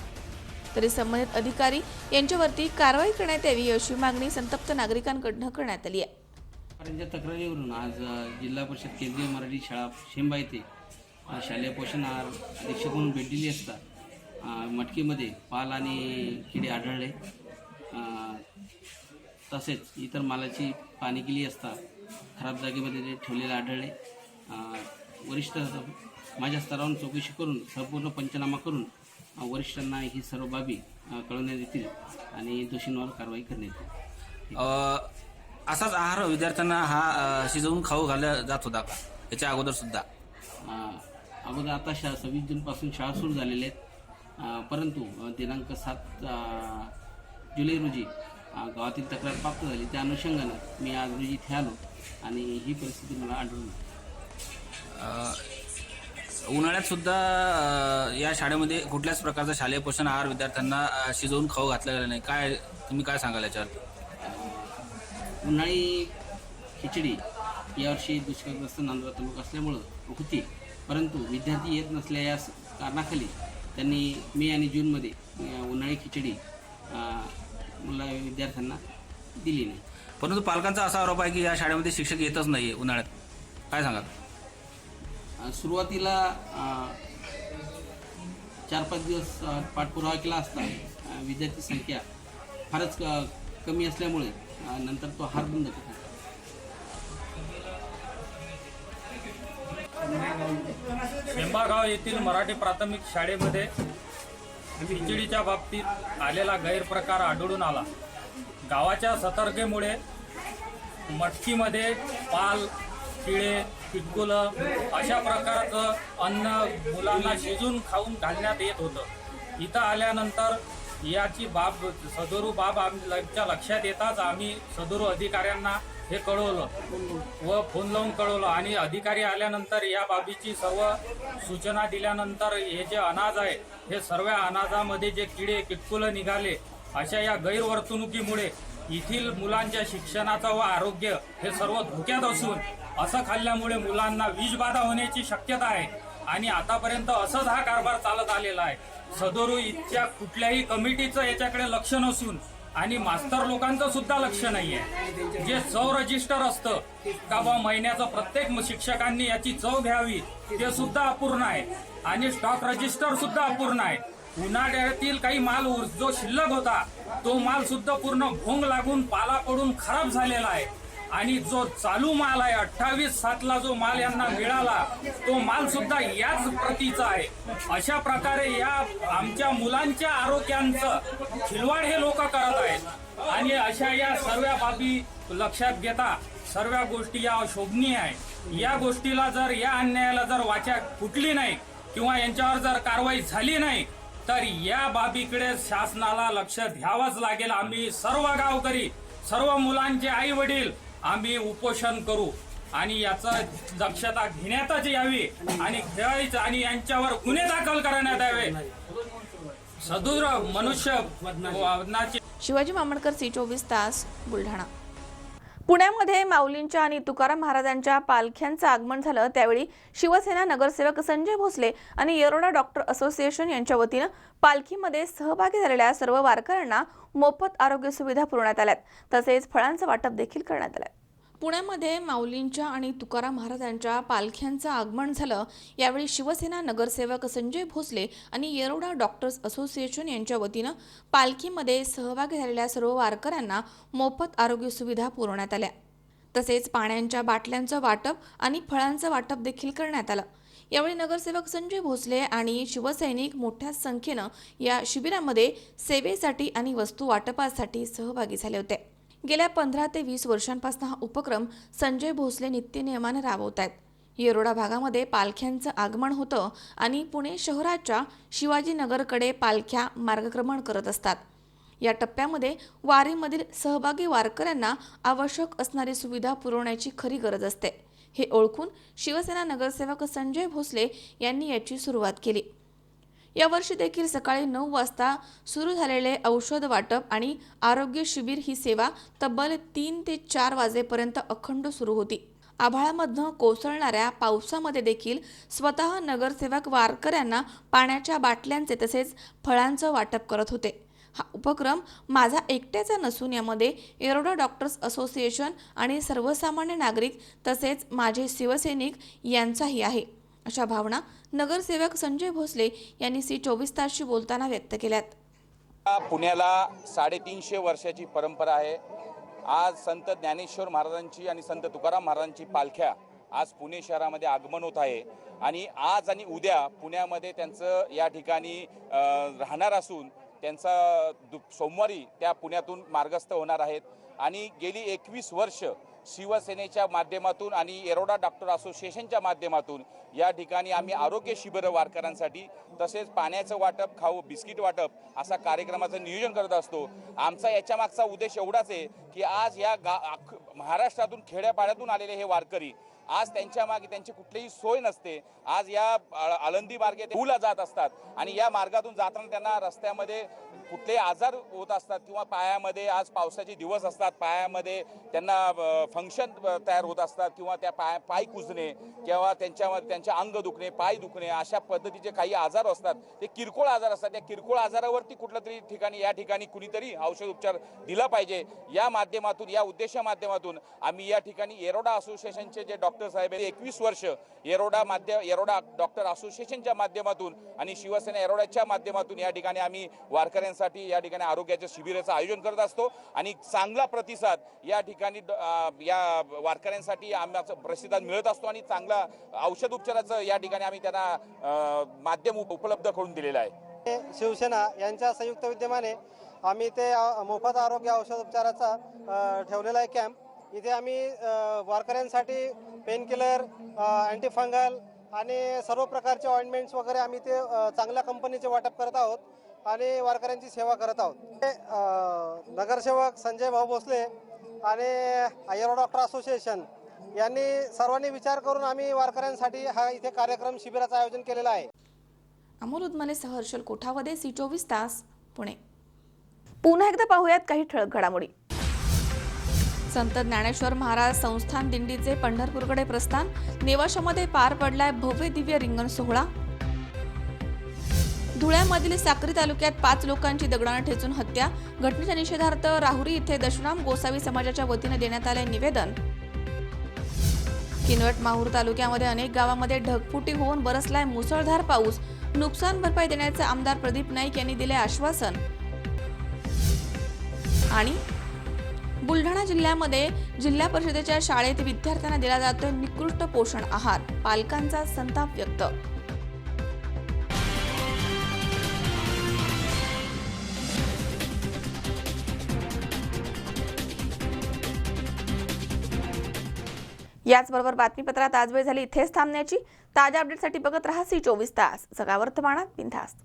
तरी संबंधित अधिकारी यांच्यावरती कारवाई करण्यात यावी अशी मागणी संतप्त नागरिकांकडून करण्यात आली आहे. तक्रारीवरून आज जिल्हा परिषद केंद्रीय मराठी शाळा शेंबा येथे शालेय पोषण आहार अधीक्षक म्हणून भेट दिली असता मटकीमध्ये पाल आणि किडे आढळले. तसेच इतर मालाची पाणी केली असता खराब जागेमध्ये ते ठेवलेले आढळले. वरिष्ठ माझ्या स्तरावरून चौकशी करून संपूर्ण पंचनामा करून वरिष्ठांना ही सर्व बाबी कळवण्यात येतील आणि दोषींवर कारवाई करण्यात येईल. असाच आहार विद्यार्थ्यांना हा शिजवून खाऊ घालला जात होता का याच्या अगोदर सुद्धा? अगोदर आता 26 जूनपासून शाळा सुरू झालेल्या आहेत. परंतु दिनांक 7 जुलै रोजी गावातील तक्रार प्राप्त झाली. त्या अनुषंगानं मी आज रोजी इथे आलो आणि ही परिस्थिती मला आढळून. उन्हाळ्यात सुद्धा या शाळेमध्ये कुठल्याच प्रकारचा शालेय पोषण आहार विद्यार्थ्यांना शिजवून खाऊ घातला गेला नाही. काय तुम्ही काय सांगाल याच्यावर? उन्हाळी खिचडी यावर्षी दुष्काळग्रस्त नांदुरा तालुका असल्यामुळं होती. परंतु विद्यार्थी येत नसल्या या कारणाखाली त्यांनी मे आणि जूनमध्ये उन्हाळी खिचडी विद्यार्थ्यांना दिली नाही. परंतु पालकांचा असा आरोप आहे की या शाळेमध्ये शिक्षक येतच नाही उन्हाळ्यात. काय सांगाल? सुरुवातीला 4-5 दिवस पाठपुरावा केला असता विद्यार्थी संख्या फारच कमी असल्यामुळे नंतर तो आहार बंद करतो. शेंबागाव येथील मराठी प्राथमिक शाळेमध्ये खिचडीच्या बाबतीत आलेला गैरप्रकार आढळून आला. गावाच्या सतर्कतेमुळे मटकीमध्ये पाल, किडे, पिटकुलं अशा प्रकारचं अन्न मुलांना शिजून खाऊन घालण्यात येत होतं. इथं आल्यानंतर याची बाब सदरू बाब आमच्या लक्षात येताच आम्ही सदरू अधिकाऱ्यांना हे कळवलं व फोन लावून कळवलं आणि अधिकारी आल्यानंतर या बाबीची सर्व सूचना दिल्यानंतर हे जे अनाज आहे हे सर्व अनाजामध्ये जे किडे किटकुलं निघाले अशा या गैरवर्तणुकीमुळे येथील मुलांच्या शिक्षणाचं व आरोग्य हे सर्व धोक्यात असून असं खाल्ल्यामुळे मुलांना विषबाधा होण्याची शक्यता आहे आणि आतापर्यंत असंच हा कारभार चालत आलेला आहे. सदरू इथच्या कुठल्याही कमिटीचं याच्याकडे लक्ष नसून आणि मास्तर लोकांचं सुद्धा लक्ष नाही आहे. जे चव रजिस्टर असतं का बा महिन्याचं प्रत्येक शिक्षकांनी याची चव घ्यावी ते सुद्धा अपूर्ण आहे आणि स्टॉक रजिस्टर सुद्धा अपूर्ण आहे. उन्हाळ्यातील काही माल जो शिल्लक होता तो माल सुद्धा पूर्ण भोंग लागून पाला पडून खराब झालेला आहे आणि जो चालू माल आहे 28/7 जो माल यांना मिळाला तो माल सुद्धा याच प्रतीचा आहे. अशा प्रकारे या आमच्या मुलांच्या आरोग्यांचं खिलवाड हे लोक करत आहेत आणि अशा या सर्व बाबी लक्षात घेता सर्व गोष्टी या अशोभनीय आहे. या गोष्टीला जर या अन्यायाला जर वाचा फुटली नाही किंवा यांच्यावर जर कारवाई झाली नाही तर या बाबीकडे शासनाला लक्ष द्यावंच लागेल. आम्ही सर्व गावकरी सर्व मुलांचे आई वडील आम्ही उपोषण करू आणि याचं दक्षता घेण्यातच यावी आणि खेळायचं आणि यांच्यावर गुन्हे दाखल करण्यात यावे. सदृढ मनुष्य. शिवाजी मामणकर, C24 तास, बुलढाणा. पुण्यामध्ये माऊलींच्या आणि तुकाराम महाराजांच्या पालख्यांचं आगमन झालं. त्यावेळी शिवसेना नगरसेवक संजय भोसले आणि येरोडा डॉक्टर असोसिएशन यांच्या वतीनं पालखीमध्ये सहभागी झालेल्या सर्व वारकऱ्यांना मोफत आरोग्य सुविधा पुरवण्यात आल्यात. तसेच फळांचं वाटप देखील करण्यात आलं. पुण्यामध्ये माऊलींच्या आणि तुकाराम महाराजांच्या पालख्यांचं आगमन झालं. यावेळी शिवसेना नगरसेवक संजय भोसले आणि येरोडा डॉक्टर्स असोसिएशन यांच्या वतीनं पालखीमध्ये सहभागी झालेल्या सर्व वारकऱ्यांना मोफत आरोग्य सुविधा पुरवण्यात आल्या. तसेच पाण्याच्या बाटल्यांचं वाटप आणि फळांचं वाटप देखील करण्यात आलं. यावेळी नगरसेवक संजय भोसले आणि शिवसैनिक मोठ्या संख्येनं या शिबिरामध्ये सेवेसाठी आणि वस्तू वाटपासाठी सहभागी झाले होते. गेल्या 15 ते 20 वर्षांपासून हा उपक्रम संजय भोसले नित्यनियमाने राबवत आहेत. येरोडा भागामध्ये पालख्यांचं आगमन होतं आणि पुणे शहराच्या शिवाजीनगरकडे पालख्या मार्गक्रमण करत असतात. या टप्प्यामध्ये वारीमधील सहभागी वारकऱ्यांना आवश्यक असणारी सुविधा पुरवण्याची खरी गरज असते. हे ओळखून शिवसेना नगरसेवक संजय भोसले यांनी याची सुरुवात केली. यावर्षी देखील सकाळी 9 वाजता सुरू झालेले औषध वाटप आणि आरोग्य शिबिर ही सेवा तब्बल 3 ते 4 वाजेपर्यंत अखंड सुरू होती. आभाळामधनं कोसळणाऱ्या पावसामध्ये देखील स्वतः नगरसेवक वारकऱ्यांना पाण्याच्या बाटल्यांचे तसेच फळांचं वाटप करत होते. हा उपक्रम माझा एकट्याचा नसून यामध्ये येरोडा डॉक्टर्स असोसिएशन आणि सर्वसामान्य नागरिक तसेच माझे शिवसैनिक यांचाही आहे, अशा भावना नगरसेवक संजय भोसले यांनी C24 तासशी बोलताना व्यक्त केल्यात. पुण्याला 350 वर्षाची परंपरा आहे. आज संत ज्ञानेश्वर महाराजांची आणि संत तुकाराम महाराजांची पालख्या आज पुणे शहरामध्ये आगमन होत आहे आणि आज आणि उद्या पुण्यामध्ये त्यांचं या ठिकाणी राहणार असून त्यांचा सोमवारी त्या पुण्यातून मार्गस्थ होणार आहेत. आणि गेली 21 वर्ष शिवसेनेच्या माध्यमातून आणि येरोडा डॉक्टर असोसिएशनच्या माध्यमातून या ठिकाणी आम्ही आरोग्य शिबिर वारकऱ्यांसाठी तसेच पाण्याचं वाटप, खाऊ बिस्किट वाटप असा कार्यक्रमाचं नियोजन करत असतो. आमचा याच्या मागचा उद्देश एवढाच आहे की आज या महाराष्ट्रातून खेड्यापाड्यातून आलेले हे वारकरी आज त्यांच्या मागे त्यांची कुठलीही सोय नसते. आज या आळंदी मार्गे देऊला जात असतात आणि या मार्गातून जाताना त्यांना रस्त्यामध्ये कुठले आजार होत असतात किंवा पायामध्ये आज पावसाचे दिवस असतात, पायामध्ये त्यांना फंक्शन तयार होत असतात किंवा त्या पाय कुजणे किंवा त्यांच्या अंग दुखणे, पाय दुखणे अशा पद्धतीचे काही आजार असतात. ते किरकोळ आजार असतात. त्या किरकोळ आजारावरती कुठल्या तरी ठिकाणी या ठिकाणी कुणीतरी औषध उपचार दिला पाहिजे. या माध्यमातून या उद्देशा माध्यमातून आम्ही या ठिकाणी येरोडा असोसिएशनचे जे डॉक्टर साहेब 21 वर्ष येरोडा डॉक्टर असोसिएशनच्या माध्यमातून आणि शिवसेना येरोडाच्या माध्यमातून या ठिकाणी आम्ही वारकऱ्यांसाठी या ठिकाणी आरोग्याच्या शिबिराचं आयोजन करत असतो आणि चांगला प्रतिसाद या ठिकाणी या वारकऱ्यांसाठी आम्हाला प्रतिसाद मिळत असतो आणि चांगला औषध उपचाराचं या ठिकाणी आम्ही त्यांना माध्यम उपलब्ध करून दिलेलं आहे. शिवसेना यांच्या संयुक्त विद्यमाने आम्ही ते मोफत आरोग्य औषध उपचाराचा ठेवलेला आहे कॅम्प. इथे आम्ही वारकऱ्यांसाठी पेनकिलर, अँटीफंगल आणि सर्व प्रकारचे ऑइंटमेंट्स वगैरे आम्ही ते चांगल्या कंपनीचे वाटप करत आहोत आणि वारकऱ्यांची सेवा करत आहोत. नगरसेवक संजय भाऊ भोसले आणि येरोडा डॉक्टर असोसिएशन यांनी सर्वांनी विचार करून आम्ही वारकऱ्यांसाठी हा इथे कार्यक्रम शिबिराचं आयोजन केलेलं आहे. अमोल उदमलेसह हर्षल कोठावदे, C24 तास, पुणे. पुन्हा एकदा पाहूयात काही ठळक घडामोडी. संत ज्ञानेश्वर महाराज संस्थान दिंडीचे पंढरपूरकडे प्रस्थान. नेवाशामध्ये पार पडलाय भव्य दिव्य रिंगण सोहळा. धुळ्यामधील साक्री तालुक्यात 5 लोकांची दगडाने ठेचून हत्या. घटनेच्या निषेधार्थ राहुरी इथे दशनाम गोसावी समाजाच्या वतीने देण्यात आले निवेदन. किनवट माहूर तालुक्यामध्ये अनेक गावांमध्ये ढगफुटी होऊन बरसलाय मुसळधार पाऊस. नुकसान भरपाई देण्याचे आमदार प्रदीप नाईक यांनी दिले आश्वासन. आणि बुलढाणा जिल्ह्यामध्ये जिल्हा परिषदेच्या शाळेत विद्यार्थ्यांना दिला जातोय निकृष्ट पोषण आहार, पालकांचा संताप व्यक्त. याचबरोबर बातमीपत्रात आज वेळ झाली इथेच थांबण्याची. ताज्या अपडेटसाठी बघत रहा C24 तास. सगळ्या वर्तमानात बिनधास्त.